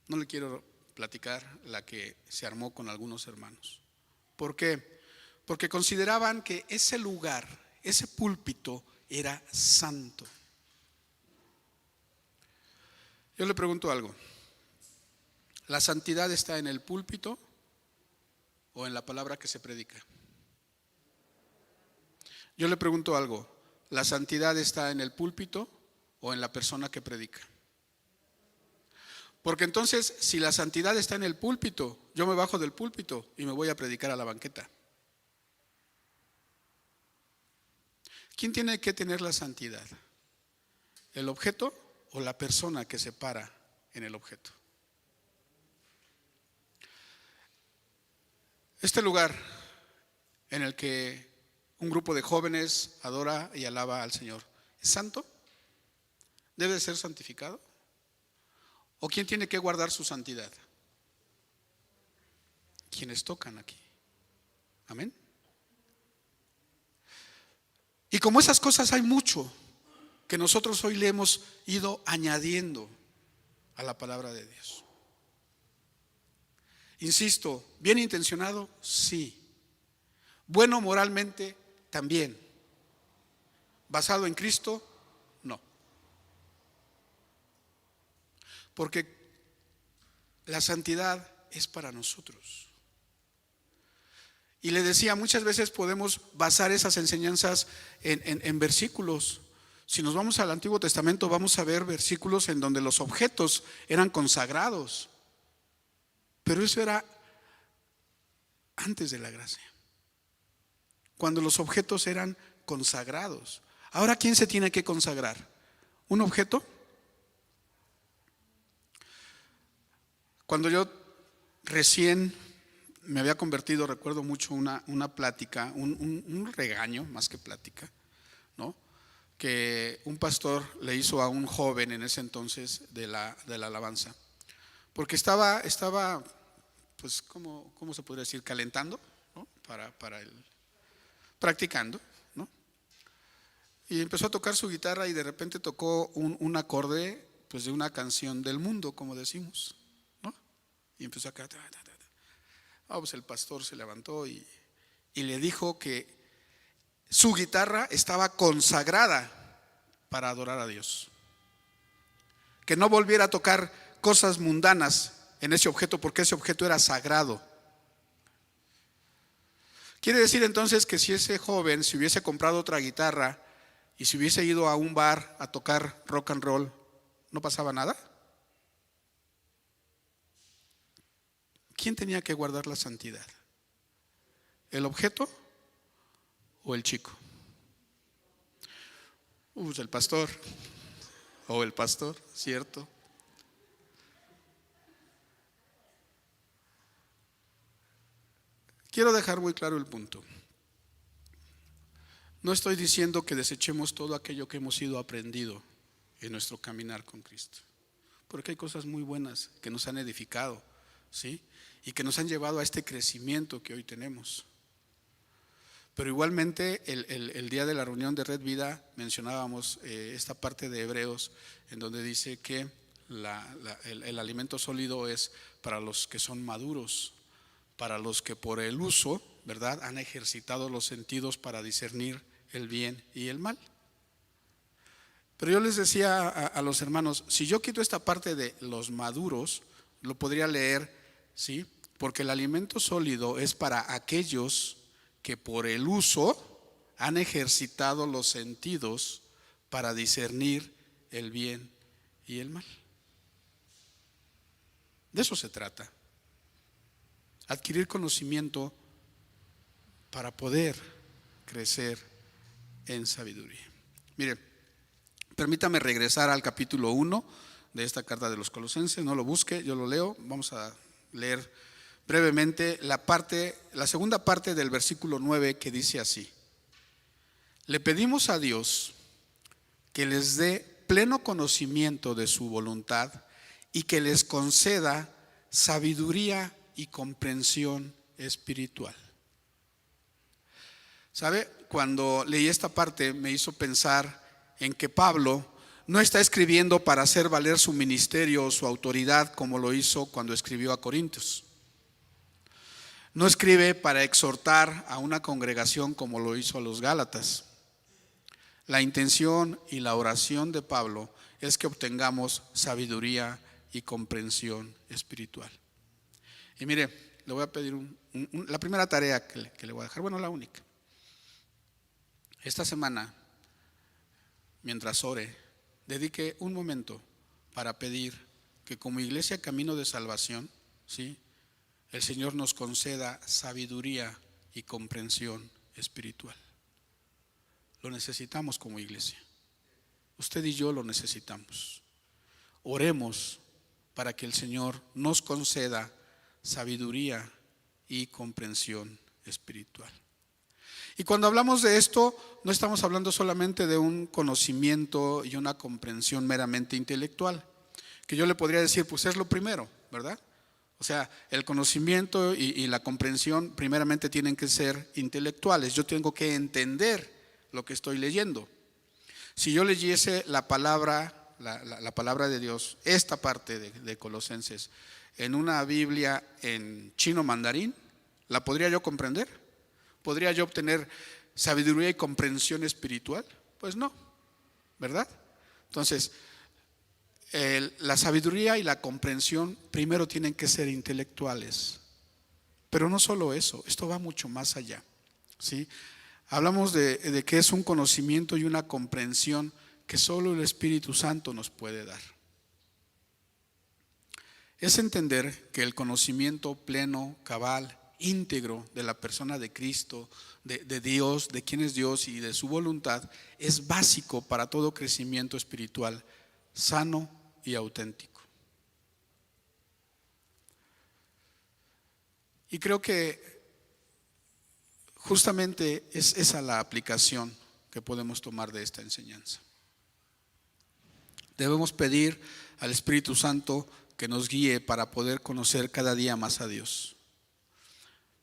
[SPEAKER 3] no le quiero platicar la que se armó con algunos hermanos. ¿Por qué? Porque consideraban que ese lugar, ese púlpito era santo. Yo le pregunto algo. ¿La santidad está en el púlpito o en la palabra que se predica? Yo le pregunto algo. ¿La santidad está en el púlpito o en la persona que predica? Porque entonces, si la santidad está en el púlpito, yo me bajo del púlpito y me voy a predicar a la banqueta. ¿Quién tiene que tener la santidad? ¿El objeto o la persona que se para en el objeto? Este lugar en el que un grupo de jóvenes adora y alaba al Señor, ¿es santo? ¿Debe de ser santificado? ¿O quién tiene que guardar su santidad? Quienes tocan aquí. Amén. Y como esas cosas hay mucho que nosotros hoy le hemos ido añadiendo a la palabra de Dios. Insisto, bien intencionado, sí. Bueno moralmente, también. Basado en Cristo, no. Porque la santidad es para nosotros. Y le decía, muchas veces podemos basar esas enseñanzas en versículos. Si nos vamos al Antiguo Testamento, vamos a ver versículos en donde los objetos eran consagrados. Pero eso era antes de la gracia, cuando los objetos eran consagrados. Ahora, ¿quién se tiene que consagrar? ¿Un objeto? Cuando yo recién me había convertido, recuerdo mucho una plática, un regaño más que plática, ¿no? Que un pastor le hizo a un joven en ese entonces de la alabanza, porque estaba pues, ¿cómo se podría decir? Calentando, ¿no? Para el practicando, ¿no? Y empezó a tocar su guitarra y de repente tocó un acorde, pues, de una canción del mundo, como decimos, ¿no? Y empezó acá. Pues el pastor se levantó y le dijo que su guitarra estaba consagrada para adorar a Dios, que no volviera a tocar cosas mundanas en ese objeto, porque ese objeto era sagrado. Quiere decir entonces que si ese joven se hubiese comprado otra guitarra y se hubiese ido a un bar a tocar rock and roll, ¿no pasaba nada? ¿Quién tenía que guardar la santidad? ¿El objeto o el chico? El pastor o el pastor, ¿cierto? Quiero dejar muy claro el punto. No estoy diciendo que desechemos todo aquello que hemos ido aprendido en nuestro caminar con Cristo, porque hay cosas muy buenas que nos han edificado, ¿sí? Y que nos han llevado a este crecimiento que hoy tenemos. Pero igualmente el día de la reunión de Red Vida mencionábamos esta parte de Hebreos, en donde dice que el alimento sólido es para los que son maduros, para los que por el uso, ¿verdad?, han ejercitado los sentidos para discernir el bien y el mal. Pero yo les decía a los hermanos, si yo quito esta parte de los maduros, lo podría leer, ¿sí? Porque el alimento sólido es para aquellos que por el uso han ejercitado los sentidos para discernir el bien y el mal. De eso se trata. Adquirir conocimiento para poder crecer en sabiduría. Mire, permítame regresar al capítulo 1 de esta carta de los Colosenses. No lo busque, yo lo leo. Vamos a leer brevemente la segunda parte del versículo 9, que dice así: le pedimos a Dios que les dé pleno conocimiento de su voluntad y que les conceda sabiduría y comprensión espiritual. ¿Sabe? Cuando leí esta parte me hizo pensar en que Pablo no está escribiendo para hacer valer su ministerio o su autoridad como lo hizo cuando escribió a Corintios. No escribe para exhortar a una congregación como lo hizo a los Gálatas. La intención y la oración de Pablo es que obtengamos sabiduría y comprensión espiritual. Y mire, le voy a pedir la primera tarea que le voy a dejar, bueno, la única. Esta semana, mientras ore, dedique un momento para pedir que como iglesia Camino de Salvación, ¿sí?, el Señor nos conceda sabiduría y comprensión espiritual. Lo necesitamos como iglesia. Usted y yo lo necesitamos. Oremos para que el Señor nos conceda sabiduría y comprensión espiritual. Y cuando hablamos de esto, no estamos hablando solamente de un conocimiento y una comprensión meramente intelectual, que yo le podría decir, pues es lo primero, ¿verdad? O sea, el conocimiento y la comprensión primeramente tienen que ser intelectuales. Yo tengo que entender lo que estoy leyendo. Si yo leyese la palabra de Dios, esta parte de Colosenses, en una Biblia en chino mandarín, ¿la podría yo comprender? ¿Podría yo obtener sabiduría y comprensión espiritual? Pues no, ¿verdad? Entonces, la sabiduría y la comprensión primero tienen que ser intelectuales. Pero no solo eso, esto va mucho más allá, ¿sí? Hablamos de que es un conocimiento y una comprensión que solo el Espíritu Santo nos puede dar. es entender que el conocimiento pleno, cabal, íntegro de la persona de Cristo, de Dios, de quién es Dios y de su voluntad, es básico para todo crecimiento espiritual sano y auténtico. Y creo que justamente es esa la aplicación que podemos tomar de esta enseñanza. Debemos pedir al Espíritu Santo que nos guíe para poder conocer cada día más a Dios.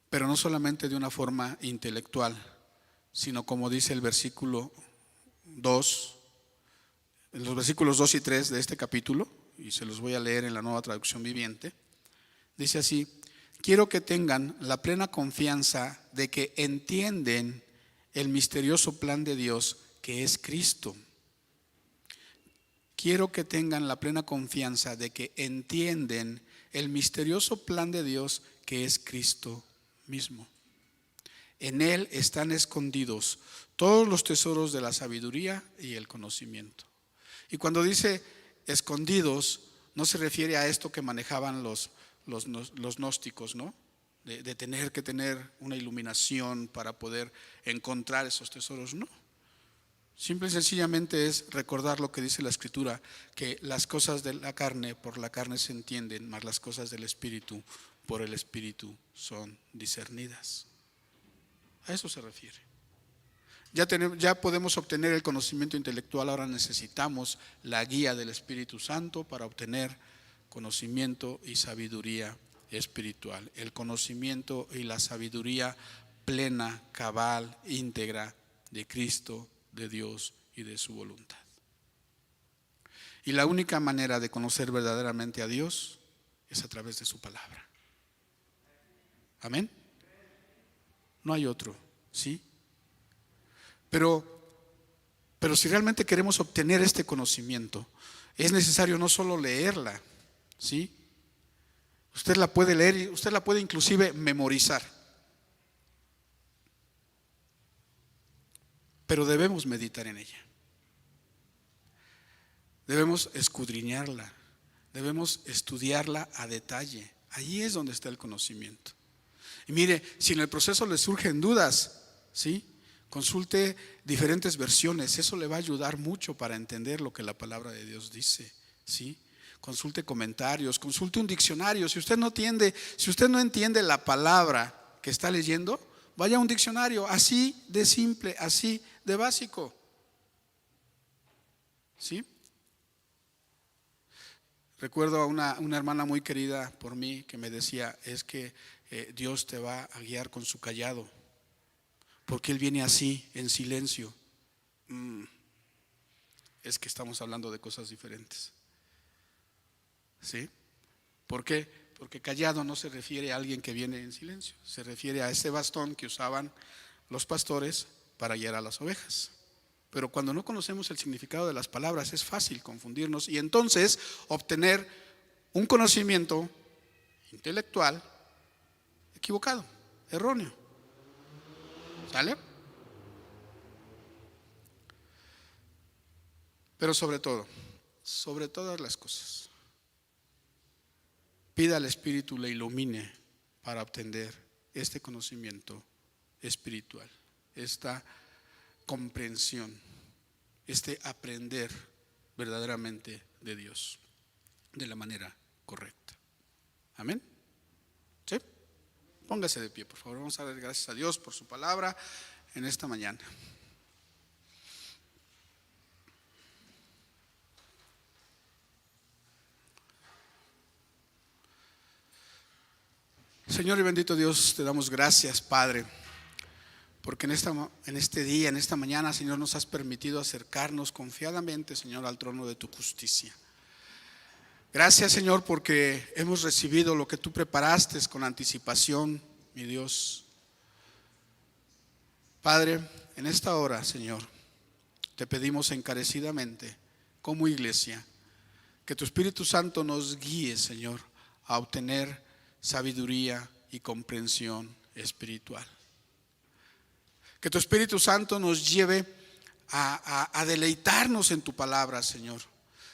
[SPEAKER 3] Pero no solamente de una forma intelectual, sino como dice el versículo 2, en los versículos 2 y 3 de este capítulo, y se los voy a leer en la Nueva Traducción Viviente, dice así: quiero que tengan la plena confianza de que entienden el misterioso plan de Dios que es Cristo. Quiero que tengan la plena confianza de que entienden el misterioso plan de Dios que es Cristo mismo. En Él están escondidos todos los tesoros de la sabiduría y el conocimiento. Y cuando dice escondidos, no se refiere a esto que manejaban los gnósticos, ¿no? De tener que tener una iluminación para poder encontrar esos tesoros, no. Simple y sencillamente es recordar lo que dice la Escritura, que las cosas de la carne por la carne se entienden, mas las cosas del Espíritu por el Espíritu son discernidas. A eso se refiere. Ya podemos obtener el conocimiento intelectual, ahora necesitamos la guía del Espíritu Santo para obtener conocimiento y sabiduría espiritual. El conocimiento y la sabiduría plena, cabal, íntegra de Cristo, de Dios y de su voluntad. Y la única manera de conocer verdaderamente a Dios es a través de su palabra. Amén. No hay otro, ¿sí? Pero si realmente queremos obtener este conocimiento, es necesario no solo leerla, ¿sí? Usted la puede leer y usted la puede inclusive memorizar. Pero debemos meditar en ella. Debemos escudriñarla. Debemos estudiarla a detalle. Allí es donde está el conocimiento. Y mire, si en el proceso le surgen dudas, ¿sí?, consulte diferentes versiones. Eso le va a ayudar mucho para entender lo que la palabra de Dios dice, ¿sí? Consulte comentarios, consulte un diccionario. Si usted no entiende la palabra que está leyendo, vaya a un diccionario, así de simple, así de básico, ¿sí? Recuerdo a una hermana muy querida por mí que me decía: es que Dios te va a guiar con su callado, porque Él viene así, en silencio. Es que estamos hablando de cosas diferentes, ¿sí? ¿Por qué? Porque callado no se refiere a alguien que viene en silencio, se refiere a ese bastón que usaban los pastores para guiar a las ovejas. Pero cuando no conocemos el significado de las palabras es fácil confundirnos y entonces obtener un conocimiento intelectual equivocado, erróneo. ¿Sale? Pero sobre todas las cosas, pida al Espíritu le ilumine para obtener este conocimiento espiritual, esta comprensión, este aprender verdaderamente de Dios de la manera correcta. Amén. ¿Sí? Póngase de pie, por favor. Vamos a dar gracias a Dios por su palabra en esta mañana. Señor y bendito Dios, te damos gracias, Padre, porque en este día, en esta mañana, Señor, nos has permitido acercarnos confiadamente, Señor, al trono de tu justicia. Gracias, Señor, porque hemos recibido lo que tú preparaste con anticipación, mi Dios. Padre, en esta hora, Señor, te pedimos encarecidamente, como iglesia, que tu Espíritu Santo nos guíe, Señor, a obtener sabiduría y comprensión espiritual. Que tu Espíritu Santo nos lleve a deleitarnos en tu palabra, Señor,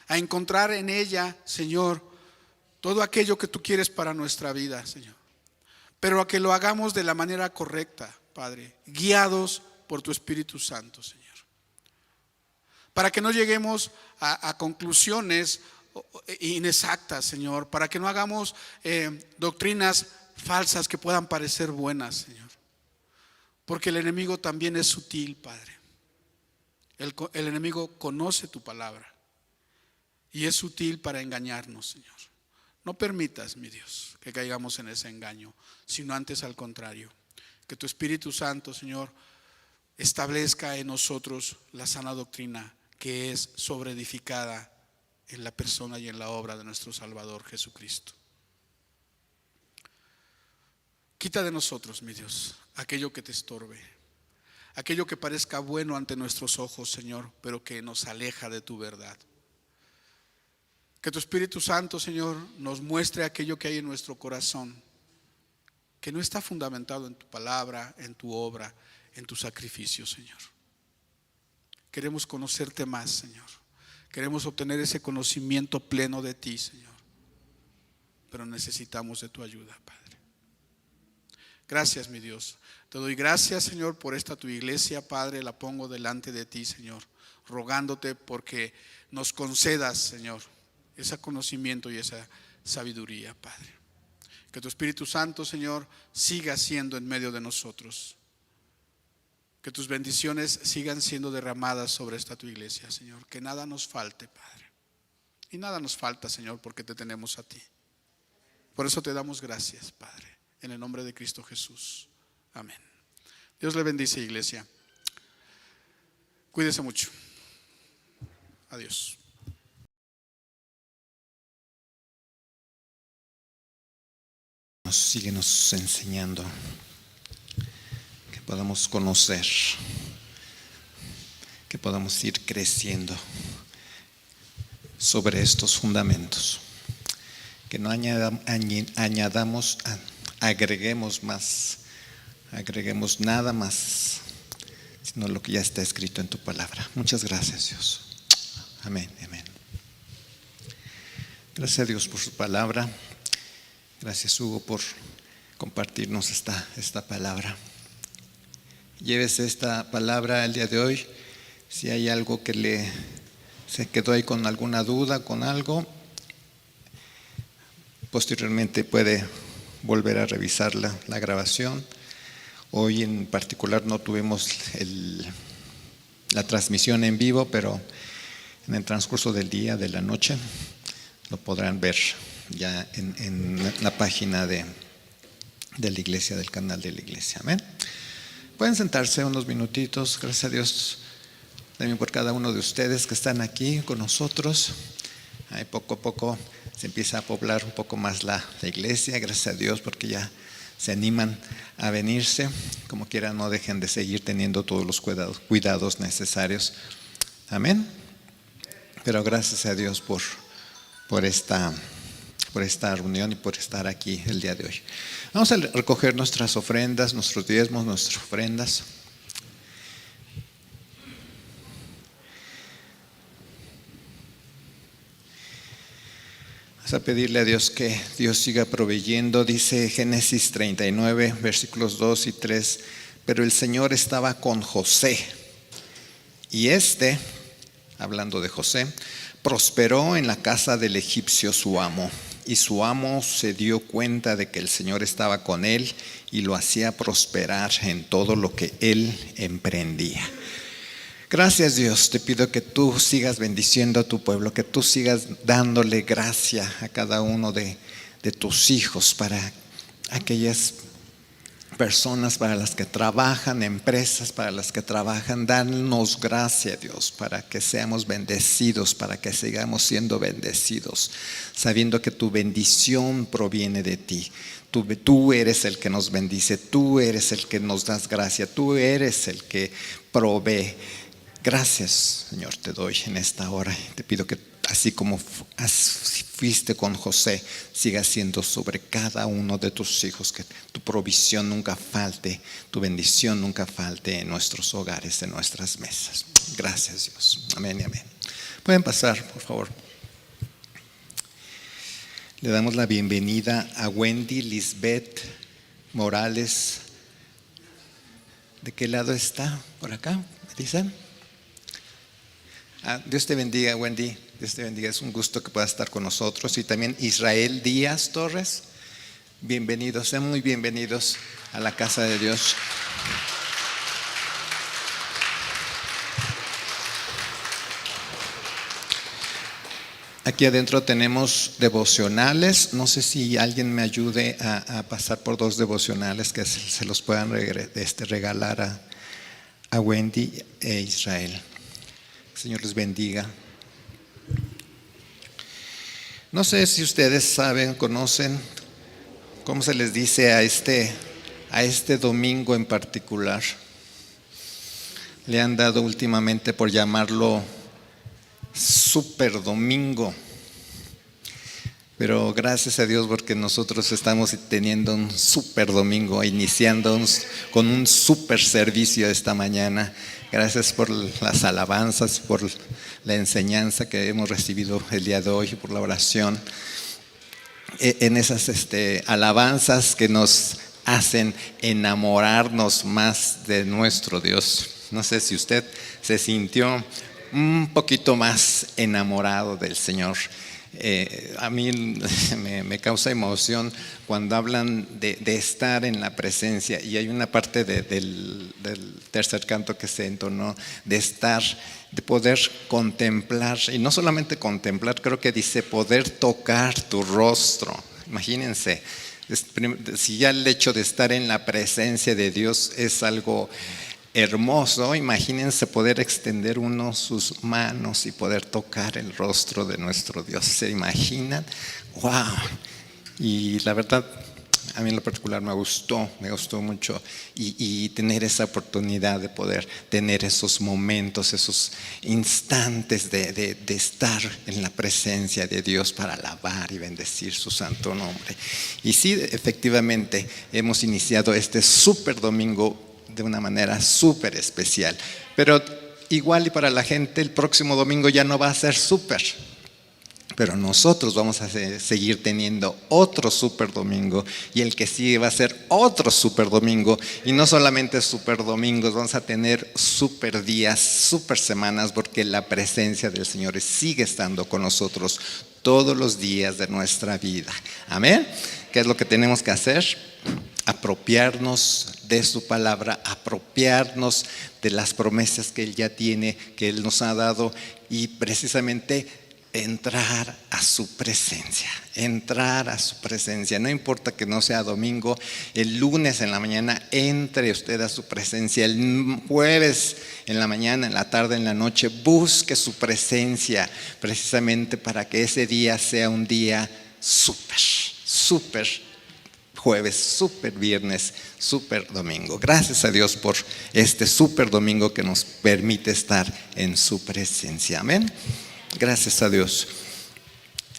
[SPEAKER 3] a encontrar en ella, Señor, todo aquello que tú quieres para nuestra vida, Señor. Pero a que lo hagamos de la manera correcta, Padre, guiados por tu Espíritu Santo, Señor. Para que no lleguemos a conclusiones inexactas, Señor. Para que no hagamos doctrinas falsas que puedan parecer buenas, Señor. Porque el enemigo también es sutil, Padre. El enemigo conoce tu palabra y es sutil para engañarnos, Señor. No permitas, mi Dios, que caigamos en ese engaño, sino antes al contrario. Que tu Espíritu Santo, Señor, establezca en nosotros la sana doctrina que es sobreedificada en la persona y en la obra de nuestro Salvador Jesucristo. Quita de nosotros, mi Dios, aquello que te estorbe, aquello que parezca bueno ante nuestros ojos, Señor, pero que nos aleja de tu verdad. Que tu Espíritu Santo, Señor, nos muestre aquello que hay en nuestro corazón, que no está fundamentado en tu palabra, en tu obra, en tu sacrificio, Señor. Queremos conocerte más, Señor. Queremos obtener ese conocimiento pleno de ti, Señor. Pero necesitamos de tu ayuda, Padre. Gracias, mi Dios. Te doy gracias, Señor, por esta tu iglesia, Padre. La pongo delante de ti, Señor, rogándote porque nos concedas, Señor, ese conocimiento y esa sabiduría, Padre. Que tu Espíritu Santo, Señor, siga siendo en medio de nosotros. Que tus bendiciones sigan siendo derramadas sobre esta tu iglesia, Señor. Que nada nos falte, Padre. Y nada nos falta, Señor, porque te tenemos a ti. Por eso te damos gracias, Padre, en el nombre de Cristo Jesús. Amén. Dios le bendice, iglesia. Cuídese mucho. Adiós.
[SPEAKER 4] Síguenos enseñando, que podamos conocer, que podamos ir creciendo sobre estos fundamentos, que no agreguemos nada más, sino lo que ya está escrito en tu palabra. Muchas gracias, Dios. Amén, amén. Gracias a Dios por su palabra. Gracias, Hugo, por compartirnos esta palabra. Llévese esta palabra el día de hoy. Si hay algo que se quedó ahí con alguna duda, con algo, posteriormente puede volver a revisar la grabación. Hoy en particular no tuvimos la transmisión en vivo, pero en el transcurso del día, de la noche, lo podrán ver ya en la página de la iglesia, del canal de la iglesia. Amén. Pueden sentarse unos minutitos. Gracias a Dios también por cada uno de ustedes que están aquí con nosotros. Ahí poco a poco se empieza a poblar un poco más la iglesia. Gracias a Dios porque ya se animan a venirse. Como quiera, no dejen de seguir teniendo todos los cuidados necesarios. Amén. Pero gracias a Dios por esta reunión y por estar aquí el día de hoy. Vamos a recoger nuestras ofrendas, nuestros diezmos, nuestras ofrendas. Vamos a pedirle a Dios que Dios siga proveyendo. Dice Génesis 39, versículos 2 y 3. Pero el Señor estaba con José, y hablando de José, prosperó en la casa del egipcio su amo. Y su amo se dio cuenta de que el Señor estaba con él y lo hacía prosperar en todo lo que él emprendía. Gracias, Dios. Te pido que tú sigas bendiciendo a tu pueblo, que tú sigas dándole gracia a cada uno de tus hijos, para aquellas personas para las que trabajan, empresas para las que trabajan. Danos gracia, Dios, para que seamos bendecidos, para que sigamos siendo bendecidos, sabiendo que tu bendición proviene de ti. Tú eres el que nos bendice, tú eres el que nos das gracia, tú eres el que provee. Gracias, Señor, te doy en esta hora. Te pido que así como fuiste con José, siga siendo sobre cada uno de tus hijos, que tu provisión nunca falte, tu bendición nunca falte en nuestros hogares, en nuestras mesas. Gracias, Dios. Amén y amén. Pueden pasar, por favor. Le damos la bienvenida a Wendy Lisbeth Morales. ¿De qué lado está? ¿Por acá? ¿Me dicen? Dios te bendiga, Wendy. Dios te bendiga. Es un gusto que puedas estar con nosotros. Y también Israel Díaz Torres. Bienvenidos, sean muy bienvenidos a la casa de Dios. Aquí adentro tenemos devocionales. No sé si alguien me ayude a pasar por 2 devocionales que se los puedan regalar a Wendy e Israel. El Señor les bendiga. No sé si ustedes saben, conocen cómo se les dice a este domingo en particular. Le han dado últimamente por llamarlo Super Domingo. Pero gracias a Dios porque nosotros estamos teniendo un super domingo, iniciando con un super servicio esta mañana. Gracias por las alabanzas, por la enseñanza que hemos recibido el día de hoy, por la oración. En esas alabanzas que nos hacen enamorarnos más de nuestro Dios. No sé si usted se sintió un poquito más enamorado del Señor. A mí me causa emoción cuando hablan de estar en la presencia, y hay una parte del tercer canto que se entonó, de estar, de poder contemplar, y no solamente contemplar, creo que dice poder tocar tu rostro. Imagínense, si ya el hecho de estar en la presencia de Dios es algo hermoso, imagínense poder extender uno sus manos y poder tocar el rostro de nuestro Dios. ¿Se imaginan? ¡Wow! Y la verdad, a mí en lo particular me gustó mucho y tener esa oportunidad de poder tener esos momentos, esos instantes de estar en la presencia de Dios para alabar y bendecir su santo nombre. Y sí, efectivamente, hemos iniciado este super domingo de una manera súper especial, pero igual y para la gente el próximo domingo ya no va a ser súper, pero nosotros vamos a seguir teniendo otro super domingo, y el que sigue va a ser otro super domingo, y no solamente super domingos, vamos a tener super días, super semanas, porque la presencia del Señor sigue estando con nosotros todos los días de nuestra vida. Amén. ¿Qué es lo que tenemos que hacer? Apropiarnos de su palabra, apropiarnos de las promesas que Él ya tiene, que Él nos ha dado, y precisamente entrar a su presencia, no importa que no sea domingo, el lunes en la mañana entre usted a su presencia, el jueves en la mañana, en la tarde, en la noche, busque su presencia, precisamente para que ese día sea un día súper jueves, súper viernes, súper domingo. Gracias a Dios por este súper domingo que nos permite estar en su presencia. Amén. Gracias a Dios.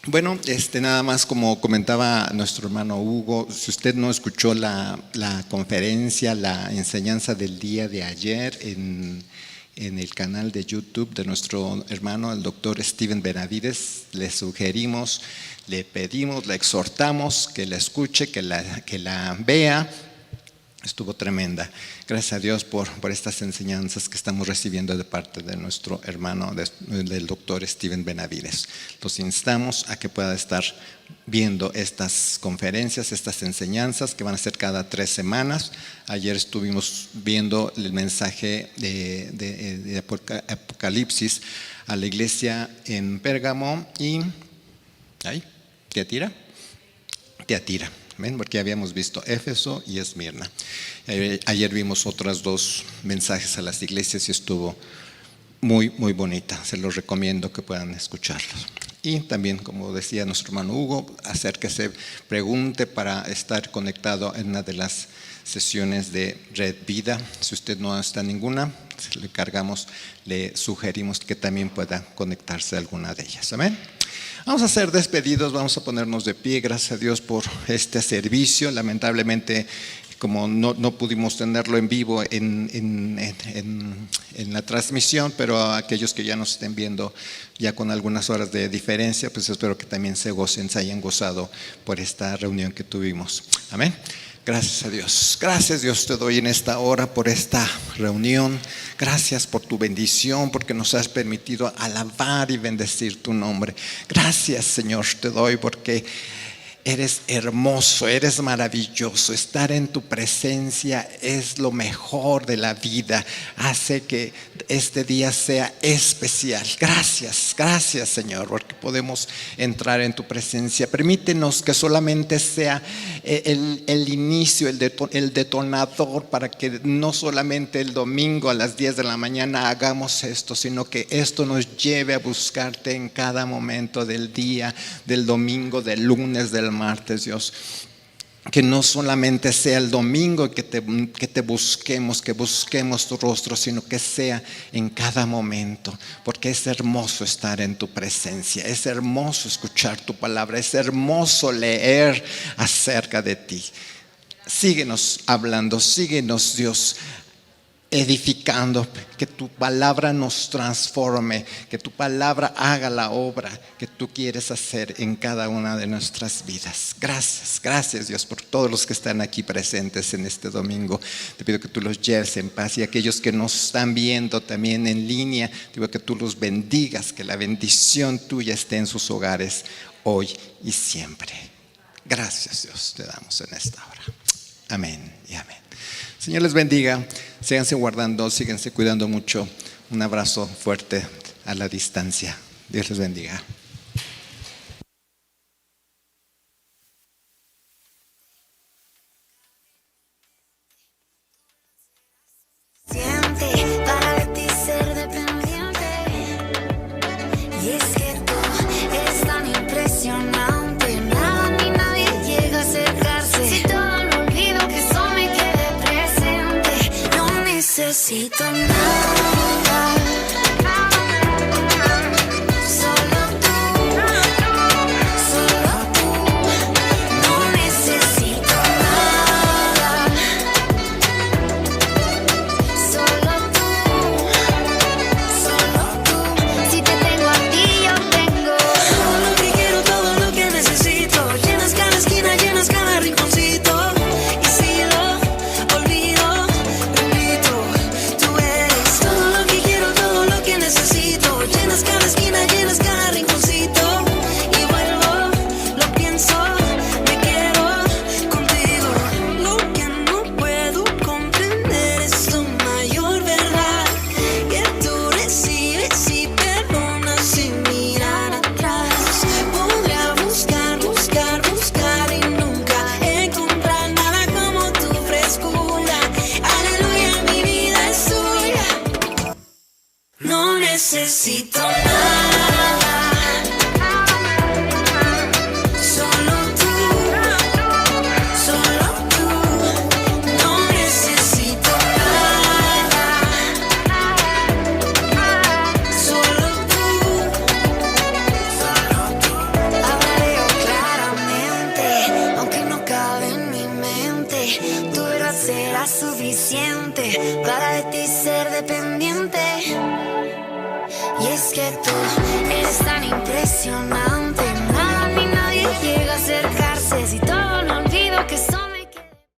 [SPEAKER 4] Bueno, nada más, como comentaba nuestro hermano Hugo, si usted no escuchó la conferencia, la enseñanza del día de ayer en el canal de YouTube de nuestro hermano, el doctor Steven Benavides, le sugerimos, le pedimos, le exhortamos que la escuche, que la vea. Estuvo tremenda. Gracias a Dios por estas enseñanzas que estamos recibiendo de parte de nuestro hermano, del doctor Steven Benavides. Los instamos a que pueda estar viendo estas conferencias, estas enseñanzas que van a ser cada 3 semanas. Ayer estuvimos viendo el mensaje de Apocalipsis a la iglesia en Pérgamo y Tiatira. Porque habíamos visto Éfeso y Esmirna. Ayer vimos otras 2 mensajes a las iglesias y estuvo muy bonita. Se los recomiendo que puedan escucharlos. Y también, como decía nuestro hermano Hugo, acérquese, pregunte para estar conectado en una de las sesiones de Red Vida. Si usted no está en ninguna, le sugerimos que también pueda conectarse a alguna de ellas. Amén. Vamos a ser despedidos, vamos a ponernos de pie. Gracias a Dios por este servicio. Lamentablemente como no pudimos tenerlo en vivo en la transmisión, pero a aquellos que ya nos estén viendo ya con algunas horas de diferencia, pues espero que también se hayan gozado por esta reunión que tuvimos. Amén. Gracias a Dios. Gracias, Dios, te doy en esta hora por esta reunión. Gracias por tu bendición, porque nos has permitido alabar y bendecir tu nombre. Gracias, Señor, te doy porque eres hermoso, eres maravilloso. Estar en tu presencia es lo mejor de la vida. Hace que este día sea especial. Gracias, gracias, Señor, porque podemos entrar en tu presencia. Permítenos que solamente sea el inicio, el detonador, para que no solamente el domingo a las 10 de la mañana hagamos esto, sino que esto nos lleve a buscarte en cada momento del día, del domingo, del lunes, del martes, Dios. Que no solamente sea el domingo que te busquemos, que busquemos tu rostro, sino que sea en cada momento, porque es hermoso estar en tu presencia, es hermoso escuchar tu palabra, es hermoso leer acerca de ti. Síguenos hablando, síguenos, Dios, edificando, que tu palabra nos transforme, que tu palabra haga la obra que tú quieres hacer en cada una de nuestras vidas. Gracias, gracias, Dios, por todos los que están aquí presentes en este domingo. Te pido que tú los lleves en paz, y aquellos que nos están viendo también en línea, te pido que tú los bendigas, que la bendición tuya esté en sus hogares hoy y siempre. Gracias, Dios, te damos en esta hora. Amén y amén. Señor les bendiga, síganse guardando, síganse cuidando mucho. Un abrazo fuerte a la distancia. Dios les bendiga.
[SPEAKER 5] Para de ti ser dependiente, y es que tú eres tan impresionante, nada ni nadie llega a acercarse. Si todo lo olvido, que eso me quede presente, no necesito nada, solo tú, no necesito nada. Solo tú, si te tengo a ti yo tengo todo lo que quiero, todo lo que necesito. Llenas cada esquina, llenas cada rinconcito. Y si lo olvido, repito, tú eres todo lo que quiero, todo lo que necesito. Llenas cada esquina, llenas cada rinconcito. Y vuelvo, lo pienso, me quedo contigo. Lo que no puedo comprender es tu mayor verdad, que tú recibes y perdonas sin mirar atrás. Podría buscar, buscar, buscar y nunca encontrar nada como tu frescura. Aleluya, mi vida es tuya. No necesito nada, solo tú, no necesito nada, solo tú. Ahora veo claramente, aunque no cabe en mi mente, tu verdad será suficiente para de ti ser dependiente. Y es que tú eres tan impresionante,